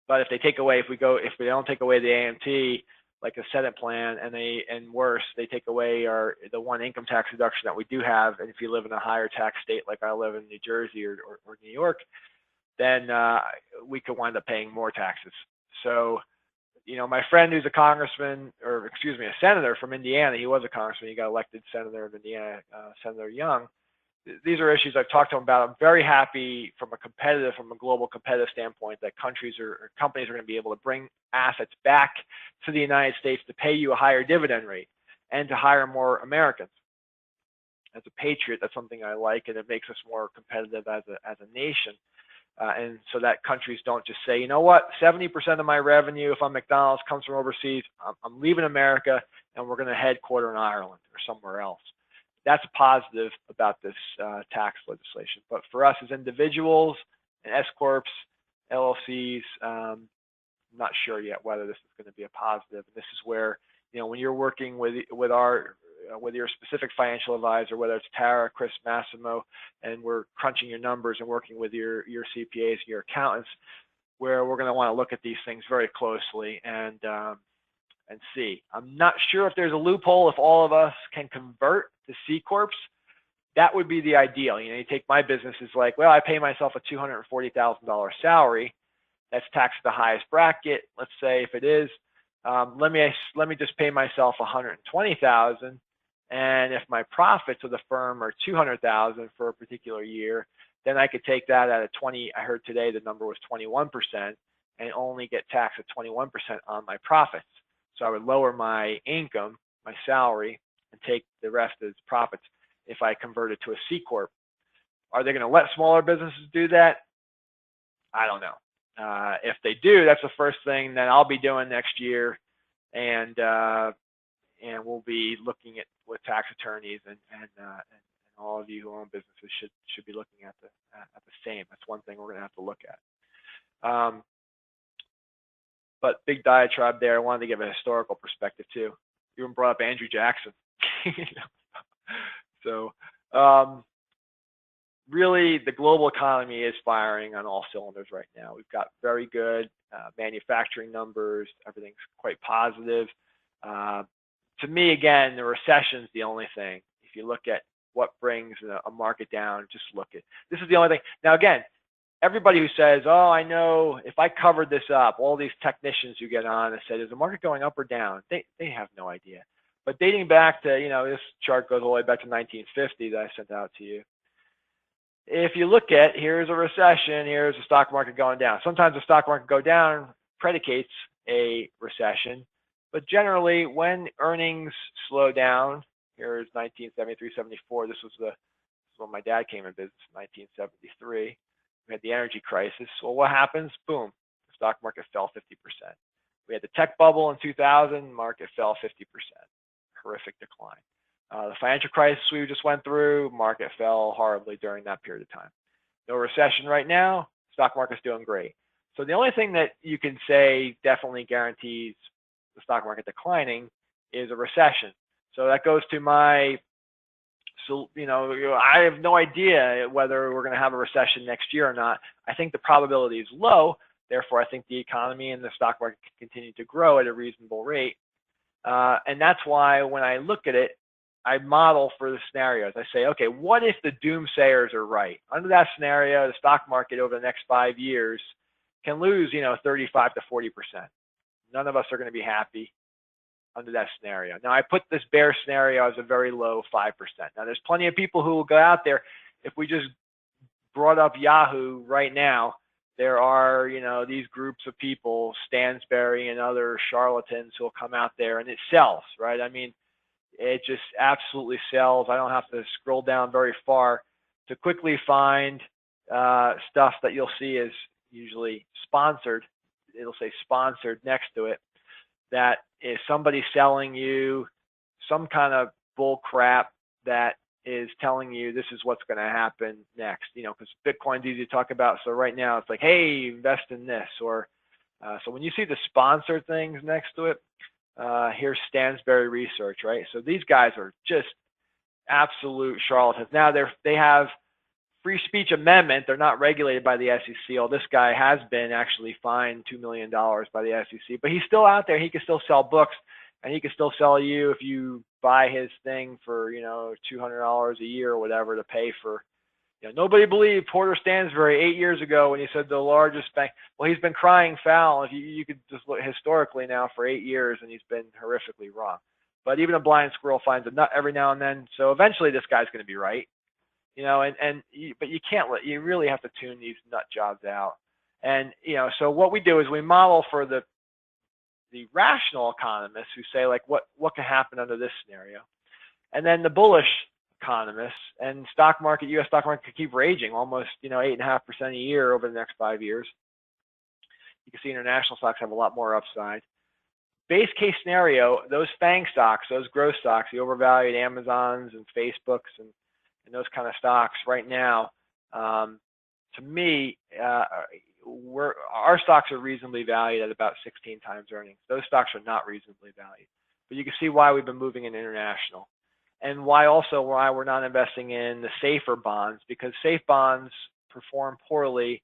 S1: But if they take away, if they don't take away the AMT, like a Senate plan, and worse, they take away the one income tax deduction that we do have, and if you live in a higher tax state like I live in New Jersey or New York, then we could wind up paying more taxes. So, my friend who's a senator from Indiana, he was a congressman, he got elected senator of Indiana, Senator Young. These are issues I've talked to him about. I'm very happy from a global competitive standpoint that companies are going to be able to bring assets back to the United States to pay you a higher dividend rate and to hire more Americans. As a patriot, that's something I like, and it makes us more competitive as a nation. And so that countries don't just say, you know what, 70% of my revenue, if I'm McDonald's, comes from overseas. I'm leaving America, and we're going to headquarter in Ireland or somewhere else. That's a positive about this tax legislation. But for us as individuals and S corps, LLCs, I'm not sure yet whether this is going to be a positive. And this is where, when you're working with your specific financial advisor, whether it's Tara, Chris, Massimo, and we're crunching your numbers and working with your CPAs and your accountants, where we're going to want to look at these things very closely and see. I'm not sure if there's a loophole if all of us can convert to C corps. That would be the ideal. You take my business is like, well, I pay myself a $240,000 salary. That's taxed at the highest bracket. Let's say if it is, let me just pay myself $120,000. And if my profits of the firm are $200,000 for a particular year, then I could take that at a 20. I heard today the number was 21%, and only get taxed at 21% on my profits. So I would lower my income, my salary, and take the rest as profits if I convert it to a C corp. Are they going to let smaller businesses do that? I don't know. If they do, that's the first thing that I'll be doing next year, and we'll be looking at with tax attorneys and all of you who own businesses should be looking at the same. That's one thing we're going to have to look at. But big diatribe there. I wanted to give a historical perspective too. You even brought up Andrew Jackson. So really, the global economy is firing on all cylinders right now. We've got very good manufacturing numbers. Everything's quite positive. To me, again, the recession is the only thing. If you look at what brings a market down, just look at this is the only thing. Now, again, everybody who says, oh, I know if I covered this up, all these technicians who get on and say, is the market going up or down? They have no idea. But dating back to, this chart goes all the way back to 1950 that I sent out to you. If you look at, here's a recession, here's the stock market going down. Sometimes the stock market go down predicates a recession, but generally when earnings slow down, here's 1973, 74, this was when my dad came in business, 1973. We had the energy crisis. Well, what happens? Boom, the stock market fell 50%. We had the tech bubble in 2000, market fell 50%. Horrific decline. The financial crisis we just went through, market fell horribly during that period of time. No recession right now, stock market's doing great. So the only thing that you can say definitely guarantees the stock market declining is a recession. So that goes to my, I have no idea whether we're going to have a recession next year or not. I think the probability is low. Therefore, I think the economy and the stock market can continue to grow at a reasonable rate. And that's why when I look at it, I model for the scenarios. I say, okay, what if the doomsayers are right? Under that scenario, the stock market over the next 5 years can lose, 35 to 40%. None of us are going to be happy under that scenario. Now, I put this bear scenario as a very low 5%. Now, there's plenty of people who will go out there. If we just brought up Yahoo right now, there are, these groups of people, Stansberry and other charlatans who will come out there, and it sells, right? I mean, it just absolutely sells. I don't have to scroll down very far to quickly find stuff that you'll see is usually sponsored. It'll say sponsored next to it. That is somebody selling you some kind of bull crap that is telling you this is what's going to happen next, because Bitcoin's easy to talk about. So right now it's like, hey, invest in this. Or so when you see the sponsored things next to it, here's Stansberry Research, right? So these guys are just absolute charlatans. Now they have free speech amendment. They're not regulated by the SEC. This guy has been actually fined $2 million by the SEC, but he's still out there. He can still sell books, and he can still sell you if you buy his thing for, you know, $200 a year or whatever to pay for. You know, nobody believed Porter Stansberry 8 years ago when he said the largest bank. Well, he's been crying foul. If you could just look historically now for 8 years, and he's been horrifically wrong. But even a blind squirrel finds a nut every now and then. So eventually, this guy's going to be right. You know, but you can't you really have to tune these nut jobs out. And you know, so what we do is we model for the rational economists who say, like, what can happen under this scenario, and then the bullish economists, and U.S. stock market could keep raging almost, you know, 8.5% a year over the next 5 years. You can see international stocks have a lot more upside. Base case scenario, those FANG stocks, those growth stocks, the overvalued Amazons and Facebooks and those kind of stocks right now, to me, our stocks are reasonably valued at about 16 times earnings. Those stocks are not reasonably valued. But you can see why we've been moving in international, and why we're not investing in the safer bonds, because safe bonds perform poorly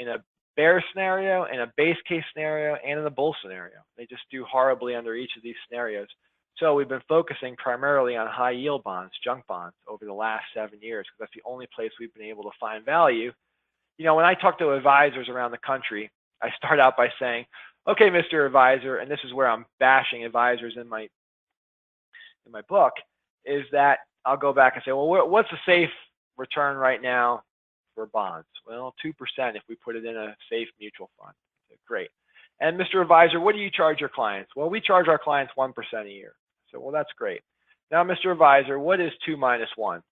S1: in a bear scenario, in a base case scenario, and in a bull scenario. They just do horribly under each of these scenarios. So we've been focusing primarily on high yield bonds, junk bonds, over the last 7 years, because that's the only place we've been able to find value. You know, when I talk to advisors around the country, I start out by saying, okay, Mr. Advisor, and this is where I'm bashing advisors in my book, is that I'll go back and say, well, what's a safe return right now for bonds? Well, 2% if we put it in a safe mutual fund. Great. And Mr. Advisor, what do you charge your clients? Well, we charge our clients 1% a year. So, well, that's great. Now, Mr. Advisor, what is 2 minus 1?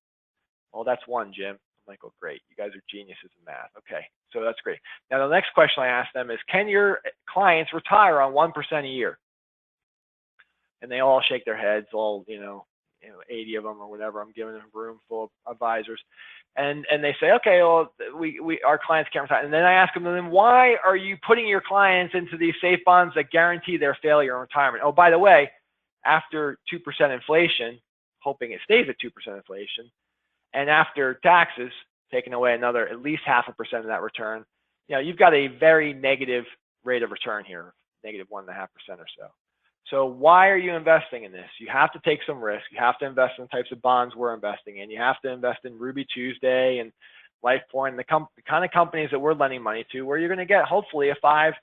S1: Well, that's 1, Jim. I'm like, oh, great. You guys are geniuses in math. Okay, so that's great. Now, the next question I ask them is, can your clients retire on 1% a year? And they all shake their heads, all, 80 of them or whatever. I'm giving them a room full of advisors. And they say, okay, well, our clients can't retire. And then I ask them, then why are you putting your clients into these safe bonds that guarantee their failure in retirement? Oh, by the way, after 2% inflation, hoping it stays at 2% inflation, and after taxes, taking away another at least 0.5% of that return, you've got a very negative rate of return here, negative 1.5% or so. So why are you investing in this? You have to take some risk. You have to invest in the types of bonds we're investing in. You have to invest in Ruby Tuesday and LifePoint, the kind of companies that we're lending money to, where you're going to get hopefully a 5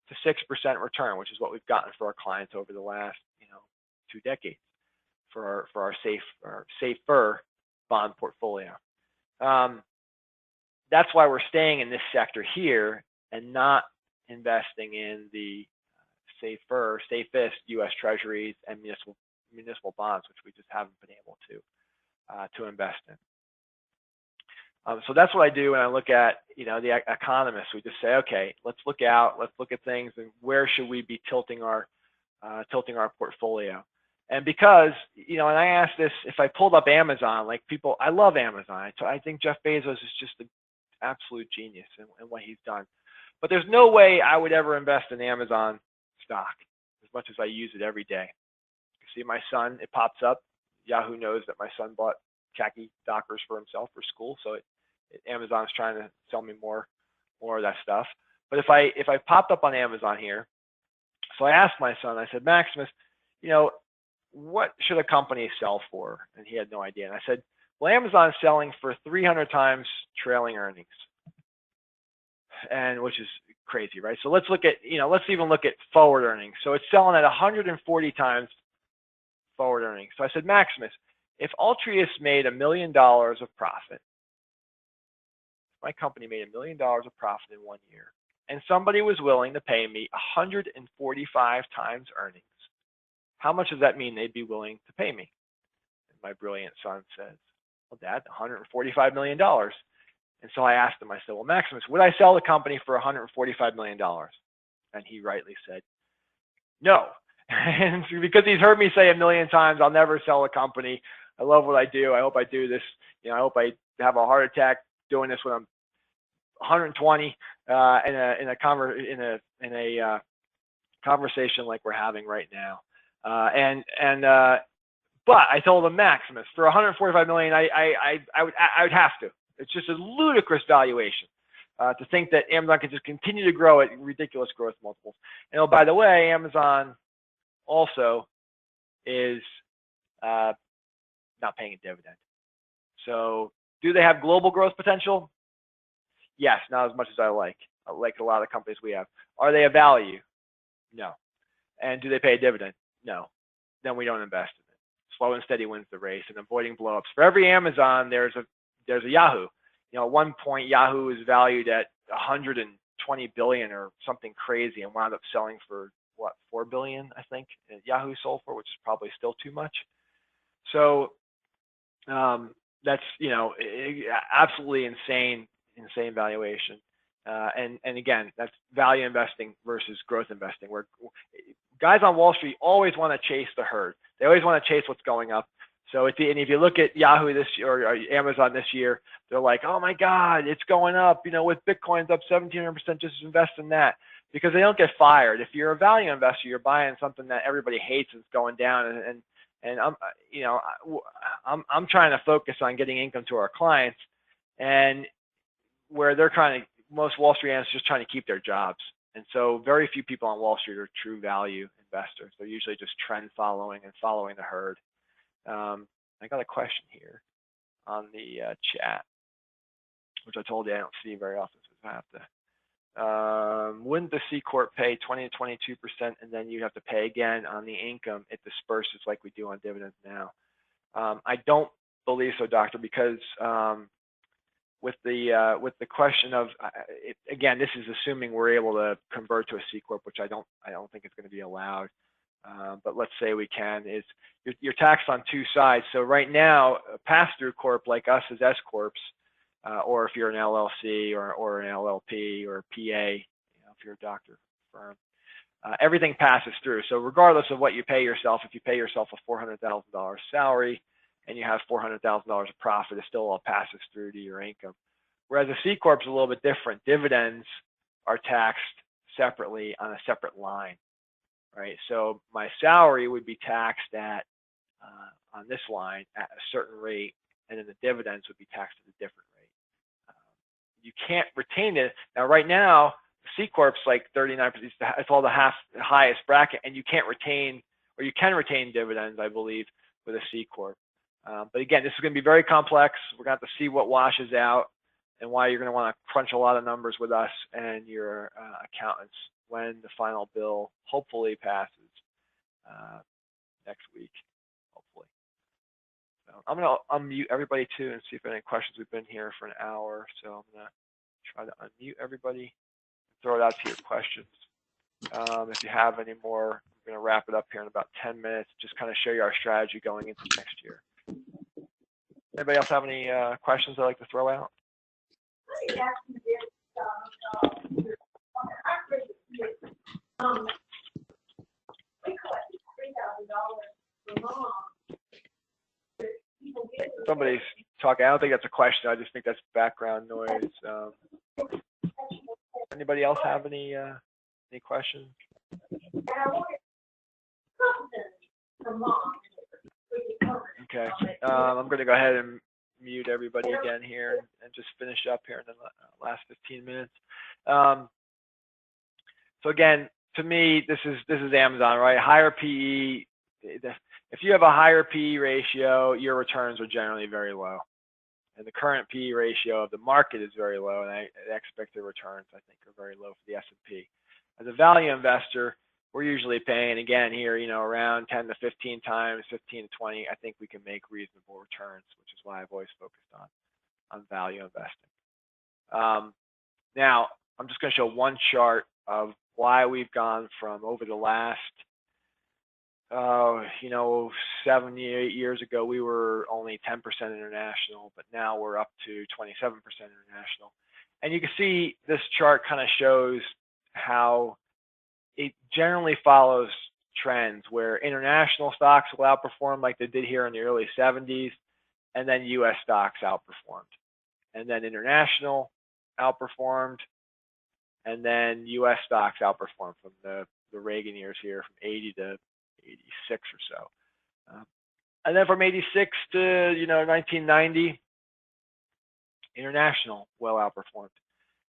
S1: to 6% return, which is what we've gotten for our clients over the last 2 decades for our safer bond portfolio. That's why we're staying in this sector here and not investing in the safest U.S. Treasuries and municipal bonds, which we just haven't been able to invest in. So that's what I do when I look at the economists. We just say, okay, let's look out, let's look at things, and where should we be tilting our portfolio? And because and I asked this, if I pulled up Amazon, like people, I love Amazon. I think Jeff Bezos is just an absolute genius in what he's done. But there's no way I would ever invest in Amazon stock as much as I use it every day. You see my son, it pops up. Yahoo knows that my son bought khaki Dockers for himself for school, so Amazon's trying to sell me more of that stuff. But if I popped up on Amazon here, so I asked my son, I said, Maximus, what should a company sell for? And he had no idea. And I said, well, Amazon's selling for 300 times trailing earnings, and which is crazy, right? So let's look at, let's even look at forward earnings. So it's selling at 140 times forward earnings. So I said, Maximus, if Altrius made $1 million of profit, my company made $1 million of profit in 1 year, and somebody was willing to pay me 145 times earnings, how much does that mean they'd be willing to pay me? And my brilliant son says, well, Dad, $145 million. And so I asked him, I said, well, Maximus, would I sell the company for $145 million? And he rightly said, no. And because he's heard me say 1 million times, I'll never sell a company. I love what I do. I hope I do this. I hope I have a heart attack doing this when I'm 120 in a conversation like we're having right now. But I told them, Maximus, for 145 million, I would have to. It's just a ludicrous valuation to think that Amazon can just continue to grow at ridiculous growth multiples. And oh, by the way, Amazon also is not paying a dividend. So do they have global growth potential? Yes, not as much as I like a lot of companies we have. Are they a value? No. And do they pay a dividend? No. Then we don't invest in it. Slow and steady wins the race, and avoiding blowups. For every Amazon, there's a Yahoo. You know, at one point Yahoo was valued at 120 billion or something crazy, and wound up selling for what, 4 billion, I think. Yahoo sold for, which is probably still too much. So that's, you know, absolutely insane valuation. And again, that's value investing versus growth investing, where guys on Wall Street always want to chase the herd. They always want to chase what's going up. So if you look at Yahoo this year or Amazon this year, they're like, oh my God, it's going up. You know, with Bitcoin's up 1700%, just invest in that, because they don't get fired. If you're a value investor, you're buying something that everybody hates is going down, and I'm trying to focus on getting income to our clients, and where they're trying to, most Wall Street analysts are just trying to keep their jobs. And so very few people on Wall Street are true value investors. They're usually just trend following and following the herd. I got a question here on the chat, which I told you I don't see very often, so I have to. Wouldn't the C Corp pay 20 to 22%, and then you have to pay again on the income it disperses like we do on dividends now? I don't believe so, Doctor, because with the question of again, this is assuming we're able to convert to a C Corp, which I don't think it's going to be allowed. But let's say we can. You're taxed on two sides. So right now, a pass-through corp like us as S corps, or if you're an LLC or an LLP or a PA, if you're a doctor firm, everything passes through. So regardless of what you pay yourself, if you pay yourself a $400,000 salary and you have $400,000 of profit, it still all passes through to your income. Whereas a C corp is a little bit different. Dividends are taxed separately on a separate line. Right, so my salary would be taxed at on this line at a certain rate, and then the dividends would be taxed at a different rate. You can't retain it now. Right now, the C corp's like 39%. It's all the highest bracket, and you can't retain, or you can retain dividends, I believe, with a C corp. But again, this is going to be very complex. We're going to have to see what washes out, and why you're going to want to crunch a lot of numbers with us and your accountants when the final bill hopefully passes next week, hopefully. So I'm going to unmute everybody too and see if there are any questions. We've been here for an hour, so I'm going to try to unmute everybody and throw it out to your questions. If you have any more, I'm going to wrap it up here in about 10 minutes, just kind of show you our strategy going into next year. Anybody else have any questions I'd like to throw out? Somebody's talking. I don't think that's a question. I just think that's background noise. Anybody else have any questions? Okay. I'm going to go ahead and mute everybody again here and just finish up here in the last 15 minutes. So again, to me, this is Amazon, right? Higher PE. If you have a higher PE ratio, your returns are generally very low, and the current PE ratio of the market is very low, and the expected returns, I think, are very low for the S&P. As a value investor, we're usually paying, again here, around 10 to 15 times, 15 to 20. I think we can make reasonable returns, which is why I've always focused on value investing. Now, I'm just going to show one chart of why we've gone from over the last, 7, 8 years ago, we were only 10% international, but now we're up to 27% international. And you can see this chart kind of shows how it generally follows trends where international stocks will outperform like they did here in the early 70s, and then US stocks outperformed. And then international outperformed, and then US stocks outperformed from the Reagan years here, from 80 to 86 or so. And then from 86 to 1990, international well outperformed.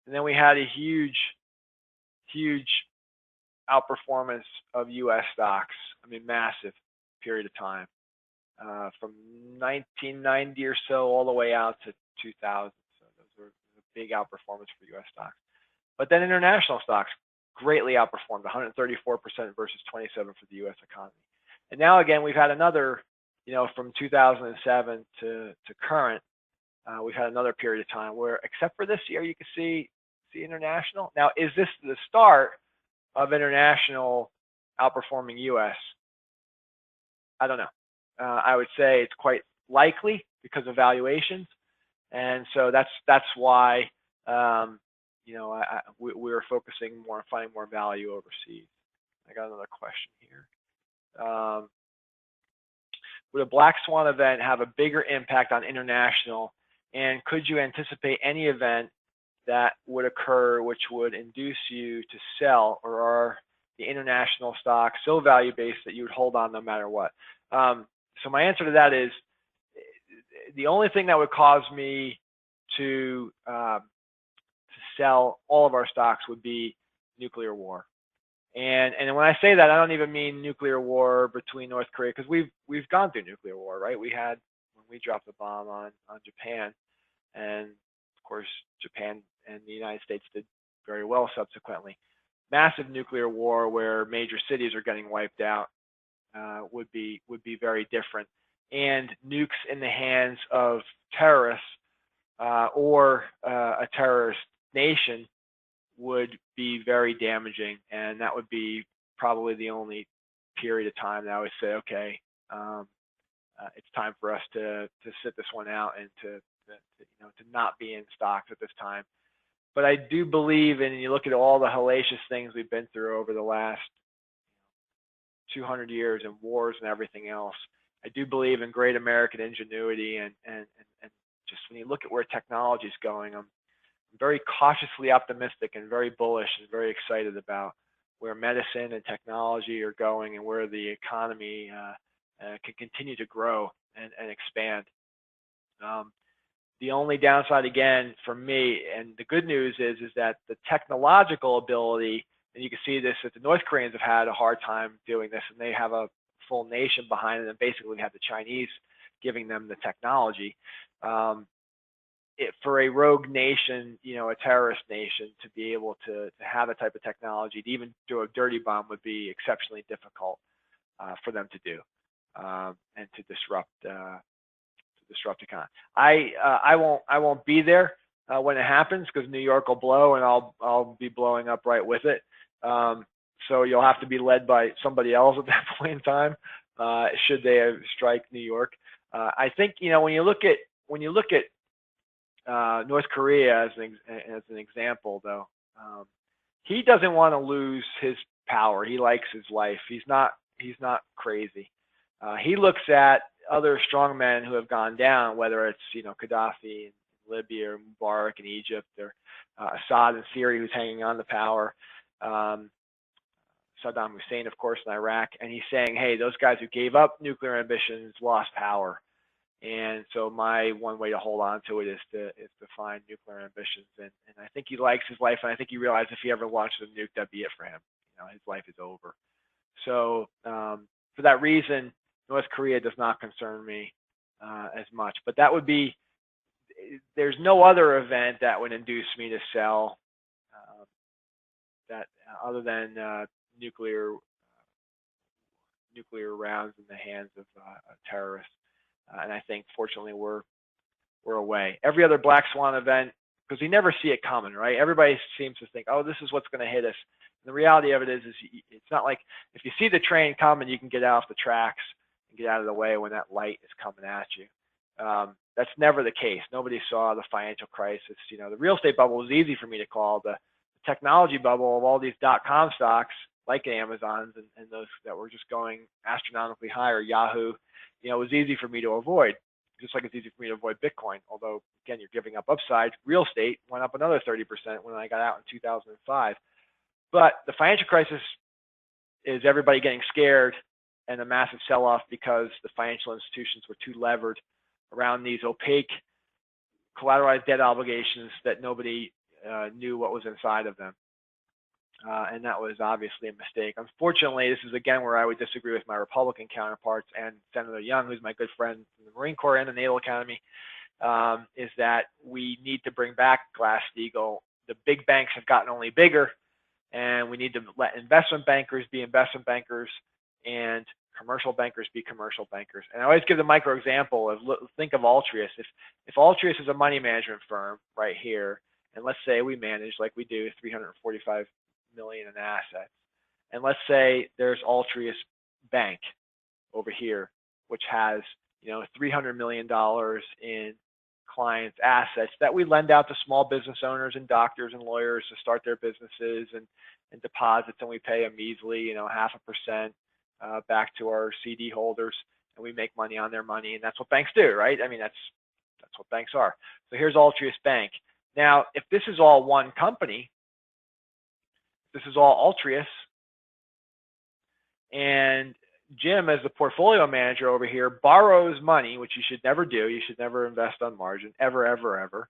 S1: And then we had a huge outperformance of U.S. stocks. I mean, massive period of time, from 1990 or so all the way out to 2000. So those were big outperformance for U.S. stocks. But then international stocks greatly outperformed, 134% versus 27% for the U.S. economy. And now again, we've had another, from 2007 to current, we've had another period of time where, except for this year, you can see international. Now, is this the start of international outperforming U.S.? I don't know. I would say it's quite likely because of valuations, and so that's why we're focusing more on finding more value overseas. I got another question here. Would a black swan event have a bigger impact on international, and could you anticipate any event that would occur which would induce you to sell, or are the international stocks so value-based that you would hold on no matter what? So my answer to that is, the only thing that would cause me to sell all of our stocks would be nuclear war. And when I say that, I don't even mean nuclear war between North Korea, because we've gone through nuclear war, right? We had, when we dropped the bomb on Japan, and of course Japan and the United States did very well subsequently. Massive nuclear war where major cities are getting wiped out would be very different. And nukes in the hands of terrorists or a terrorist nation would be very damaging, and that would be probably the only period of time that I would say, okay, it's time for us to sit this one out and to not be in stocks at this time. But I do believe, and you look at all the hellacious things we've been through over the last 200 years and wars and everything else, I do believe in great American ingenuity, and just when you look at where technology is going, I'm very cautiously optimistic and very bullish and very excited about where medicine and technology are going and where the economy can continue to grow and expand. The only downside, again, for me, and the good news is that the technological ability, and you can see this, that the North Koreans have had a hard time doing this, and they have a full nation behind it, and basically have the Chinese giving them the technology. For a rogue nation, a terrorist nation, to be able to have a type of technology, to even do a dirty bomb, would be exceptionally difficult for them to do, and to disrupt economy. I won't be there when it happens, because New York will blow, and I'll be blowing up right with it. So you'll have to be led by somebody else at that point in time, should they strike New York. I think when you look at North Korea as an example, though, he doesn't want to lose his power. He likes his life. He's not crazy. He looks at other strong men who have gone down, whether it's Gaddafi in Libya, or Mubarak in Egypt, or Assad in Syria, who's hanging on to power, Saddam Hussein, of course, in Iraq, and he's saying, hey, those guys who gave up nuclear ambitions lost power. And so my one way to hold on to it is to find nuclear ambitions. And I think he likes his life, and I think he realized if he ever launched a nuke, that'd be it for him. His life is over. So for that reason, North Korea does not concern me as much. But that would be, there's no other event that would induce me to sell that other than nuclear rounds in the hands of terrorists. And I think, fortunately, we're away. Every other black swan event, because we never see it coming, right? Everybody seems to think, oh, this is what's going to hit us. And the reality of it is it's not like if you see the train coming, you can get off the tracks and get out of the way when that light is coming at you. That's never the case. Nobody saw the financial crisis. The real estate bubble was easy for me to call. The technology bubble of all these .com stocks, like Amazon's and those that were just going astronomically higher, Yahoo, it was easy for me to avoid, just like it's easy for me to avoid Bitcoin. Although, again, you're giving up upside. Real estate went up another 30% when I got out in 2005. But the financial crisis is everybody getting scared and a massive sell-off because the financial institutions were too levered around these opaque collateralized debt obligations that nobody knew what was inside of them. And that was obviously a mistake. Unfortunately, this is again where I would disagree with my Republican counterparts and Senator Young, who's my good friend in the Marine Corps and the Naval Academy, is that we need to bring back Glass-Steagall. The big banks have gotten only bigger, and we need to let investment bankers be investment bankers and commercial bankers be commercial bankers. And I always give the micro example of, think of Altrius. If Altrius is a money management firm right here, and let's say we manage, like we do, 345 million in assets, and let's say there's Altrius Bank over here, which has $300 million in clients' assets that we lend out to small business owners and doctors and lawyers to start their businesses, and deposits, and we pay a measly 0.5% back to our CD holders, and we make money on their money, and that's what banks do, right? I mean, that's what banks are. So here's Altrius Bank. Now, if this is all one company, this is all Altrius, and Jim, as the portfolio manager over here, borrows money, which you should never do. You should never invest on margin, ever, ever, ever.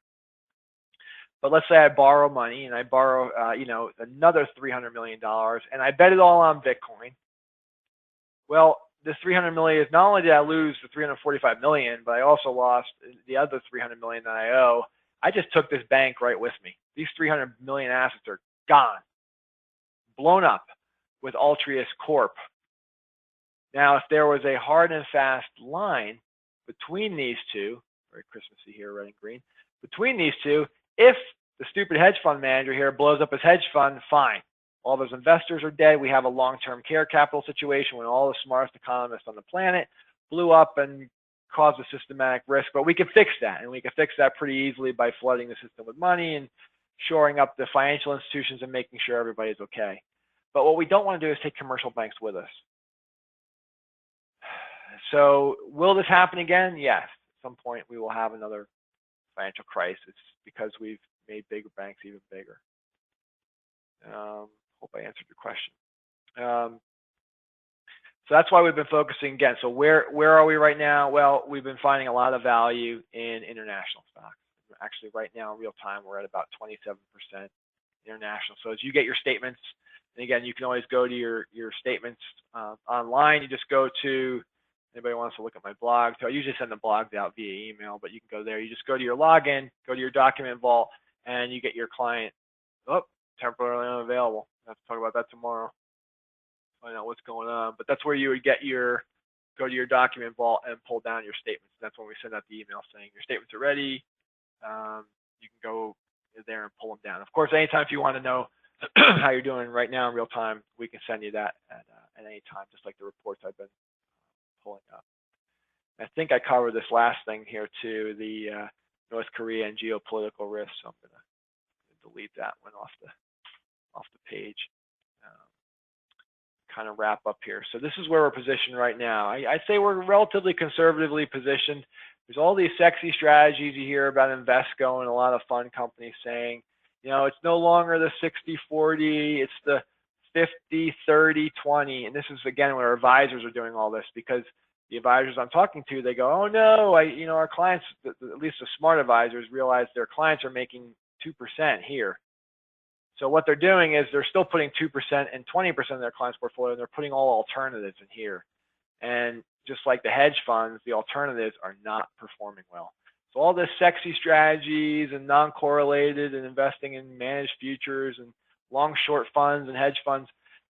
S1: But let's say I borrow money, and I borrow, another $300 million, and I bet it all on Bitcoin. Well, this $300 million is not only did I lose the $345 million, but I also lost the other $300 million that I owe. I just took this bank right with me. These $300 million assets are gone, blown up with Altrius Corp. Now, if there was a hard and fast line between these two, very Christmassy here, red and green, between these two, if the stupid hedge fund manager here blows up his hedge fund, fine. All those investors are dead. We have a long-term care capital situation when all the smartest economists on the planet blew up and caused a systematic risk. But we can fix that, and we can fix that pretty easily by flooding the system with money and shoring up the financial institutions and making sure everybody's okay. But what we don't want to do is take commercial banks with us. So will this happen again? Yes. At some point, we will have another financial crisis because we've made bigger banks even bigger. Hope I answered your question. So that's why we've been focusing again. So where are we right now? Well, we've been finding a lot of value in international stocks. Actually, right now, in real time, we're at about 27% international. So as you get your statements, and again, you can always go to your statements online. You just go to, anybody wants to look at my blog. So I usually send the blogs out via email, but you can go there. You just go to your login, go to your document vault, and you get your client, temporarily unavailable. I'll have to talk about that tomorrow. Find out what's going on. But that's where you would get go to your document vault and pull down your statements. That's when we send out the email saying your statements are ready. You can go there and pull them down. Of course, anytime if you want to know how you're doing right now in real time, we can send you that at any time, just like the reports I've been pulling up. I think I covered this last thing here too, the North Korea and geopolitical risks. So I'm going to delete that one off the page. Kind of wrap up here. So this is where we're positioned right now. I'd say we're relatively conservatively positioned. There's all these sexy strategies you hear about Invesco and a lot of fund companies saying, it's no longer the 60-40, it's the 50-30-20. And this is, again, where our advisors are doing all this, because the advisors I'm talking to, they go, oh no, our clients, at least the smart advisors, realize their clients are making 2% here. So what they're doing is they're still putting 2% and 20% of their clients' portfolio, and they're putting all alternatives in here. And just like the hedge funds, the alternatives are not performing well. So all this sexy strategies and non-correlated and investing in managed futures and long-short funds and hedge funds,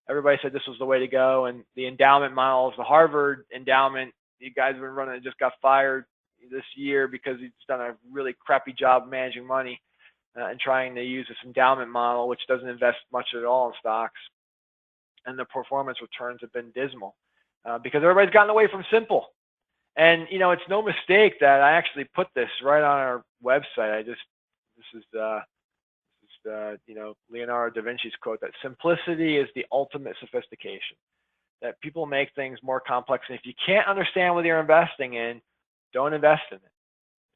S1: everybody said this was the way to go. And the endowment models, the Harvard endowment, you guys have been running, just got fired this year because he's done a really crappy job managing money. And trying to use this endowment model, which doesn't invest much at all in stocks. And the performance returns have been dismal because everybody's gotten away from simple. And, it's no mistake that I actually put this right on our website. This is Leonardo da Vinci's quote, that simplicity is the ultimate sophistication, that people make things more complex. And if you can't understand what you're investing in, don't invest in it.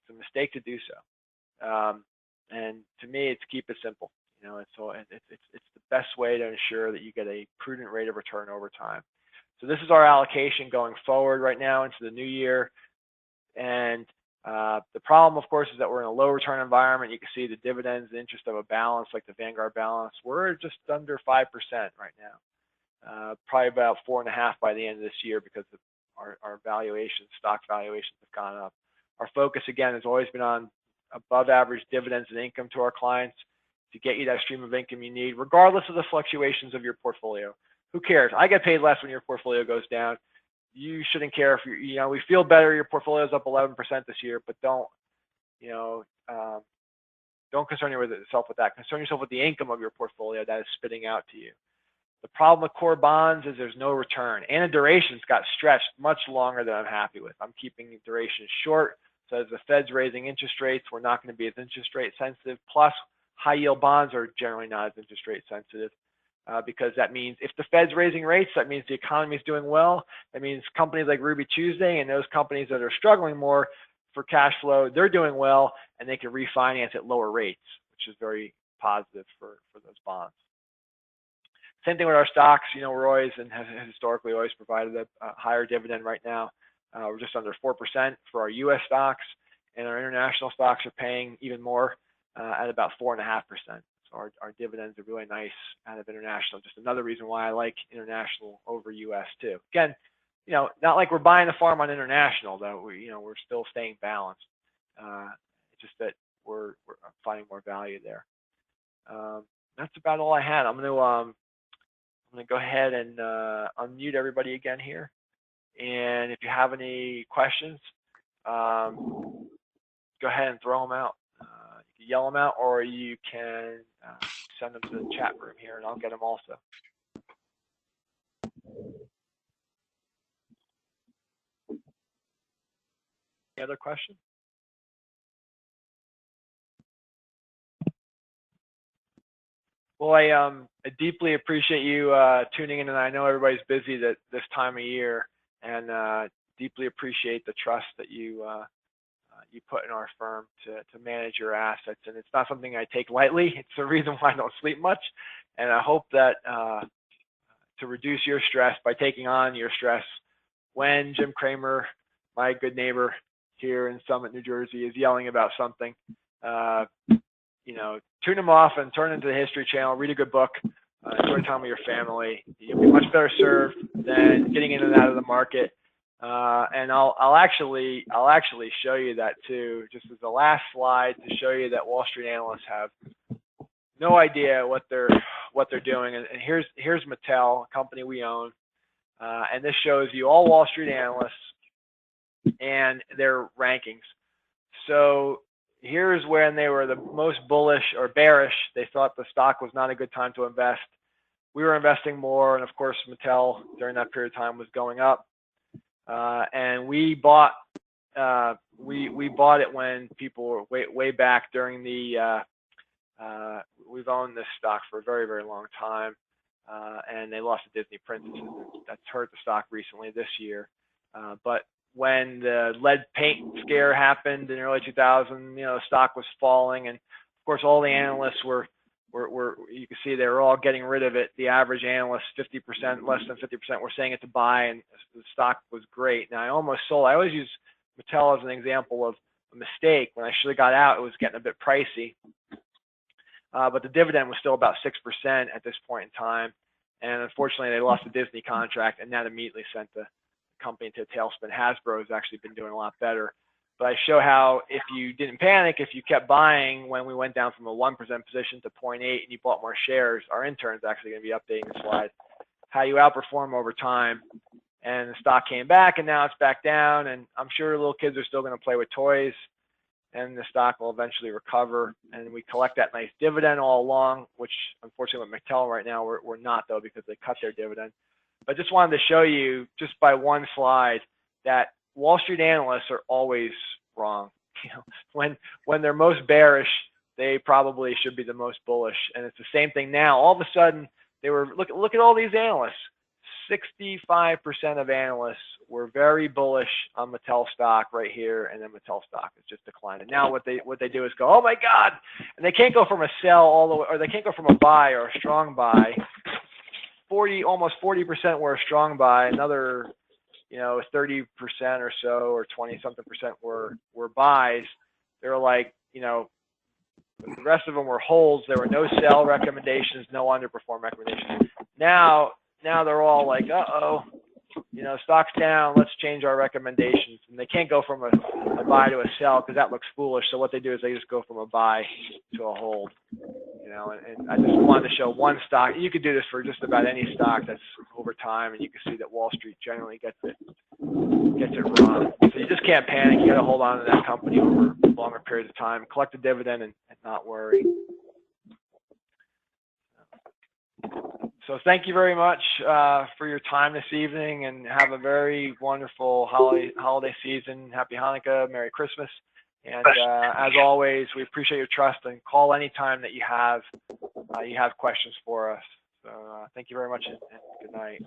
S1: It's a mistake to do so. And to me, it's keep it simple. It's the best way to ensure that you get a prudent rate of return over time. So this is our allocation going forward right now into the new year. And the problem, of course, is that we're in a low return environment. You can see the dividends, the interest of a balance like the Vanguard balance. We're just under 5% right now. Probably about 4.5% by the end of this year because our valuations, stock valuations have gone up. Our focus, again, has always been on above average dividends and income to our clients to get you that stream of income you need, regardless of the fluctuations of your portfolio. Who cares? I get paid less when your portfolio goes down. You shouldn't care if we feel better. Your portfolio is up 11% this year, but don't concern yourself with that. Concern yourself with the income of your portfolio that is spitting out to you. The problem with core bonds is there's no return, and the durations got stretched much longer than I'm happy with. I'm keeping durations short, so as the Fed's raising interest rates, we're not going to be as interest rate sensitive. Plus, high yield bonds are generally not as interest rate sensitive. Because that means if the Fed's raising rates, that means the economy is doing well. That means companies like Ruby Tuesday and those companies that are struggling more for cash flow, they're doing well, and they can refinance at lower rates, which is very positive for those bonds. Same thing with our stocks. We're always and have historically always provided a higher dividend right now. We're just under 4% for our U.S. stocks, and our international stocks are paying even more at about 4.5%. So our dividends are really nice out of international. Just another reason why I like international over U.S. too. Again, not like we're buying a farm on international though. We're still staying balanced. It's just that we're finding more value there. That's about all I had. I'm gonna go ahead and unmute everybody again here. And if you have any questions, go ahead and throw them out. You can yell them out, or you can send them to the chat room here, and I'll get them also. Any other questions? Well, I deeply appreciate you tuning in, and I know everybody's busy this time of year, and deeply appreciate the trust that you put in our firm to manage your assets. And it's not something I take lightly. It's the reason why I don't sleep much, and I hope that to reduce your stress by taking on your stress when Jim Cramer, my good neighbor here in Summit, New Jersey, is yelling about something. Tune him off and turn into the History Channel, read a good book, enjoy time with your family. You'll be much better served than getting in and out of the market. And I'll actually show you that too, just as the last slide, to show you that Wall Street analysts have no idea what they're doing. And here's Mattel, a company we own, and this shows you all Wall Street analysts and their rankings. So here's when they were the most bullish or bearish. They thought the stock was not a good time to invest. We were investing more, and of course Mattel during that period of time was going up. And we bought we bought it when people were way back during the we've owned this stock for a very, very long time, and they lost to Disney Princesses. That's hurt the stock recently this year. But when the lead paint scare happened in early 2000, the stock was falling, and of course all the analysts were you can see they were all getting rid of it. The average analyst, 50%, less than 50%, were saying it to buy, and the stock was great. Now I almost sold. I always use Mattel as an example of a mistake. When I should have got out, it was getting a bit pricey, but the dividend was still about 6% at this point in time. And unfortunately, they lost the Disney contract, and that immediately sent the company into a tailspin. Hasbro has actually been doing a lot better. But I show how if you didn't panic, if you kept buying when we went down from a 1% position to 0.8 and you bought more shares, our intern's actually going to be updating the slide, how you outperform over time. And the stock came back, and now it's back down. And I'm sure little kids are still going to play with toys, and the stock will eventually recover. And we collect that nice dividend all along, which unfortunately with Mattel right now, we're not, though, because they cut their dividend. But just wanted to show you, just by one slide, that Wall Street analysts are always wrong. When they're most bearish, they probably should be the most bullish. And it's the same thing now. All of a sudden, they were look at all these analysts. 65% of analysts were very bullish on Mattel stock right here, and then Mattel stock is just declining. Now what they do is go, oh my God, and they can't go from a sell all the way, or they can't go from a buy or a strong buy almost 40% were a strong buy. Another, 30% or so, or 20-something% were buys. They were like, the rest of them were holds. There were no sell recommendations, no underperform recommendations. Now they're all like, stock's down, let's change our recommendations. And they can't go from a buy to a sell because that looks foolish. So what they do is they just go from a buy to a hold. And I just wanted to show one stock. You could do this for just about any stock that's over time, and you can see that Wall Street generally gets it wrong. So you just can't panic. You got to hold on to that company over a longer period of time, collect a dividend, and not worry. So thank you very much for your time this evening, and have a very wonderful holiday season. Happy Hanukkah, Merry Christmas. And as always, we appreciate your trust, and call anytime that you have questions for us. So thank you very much, and good night.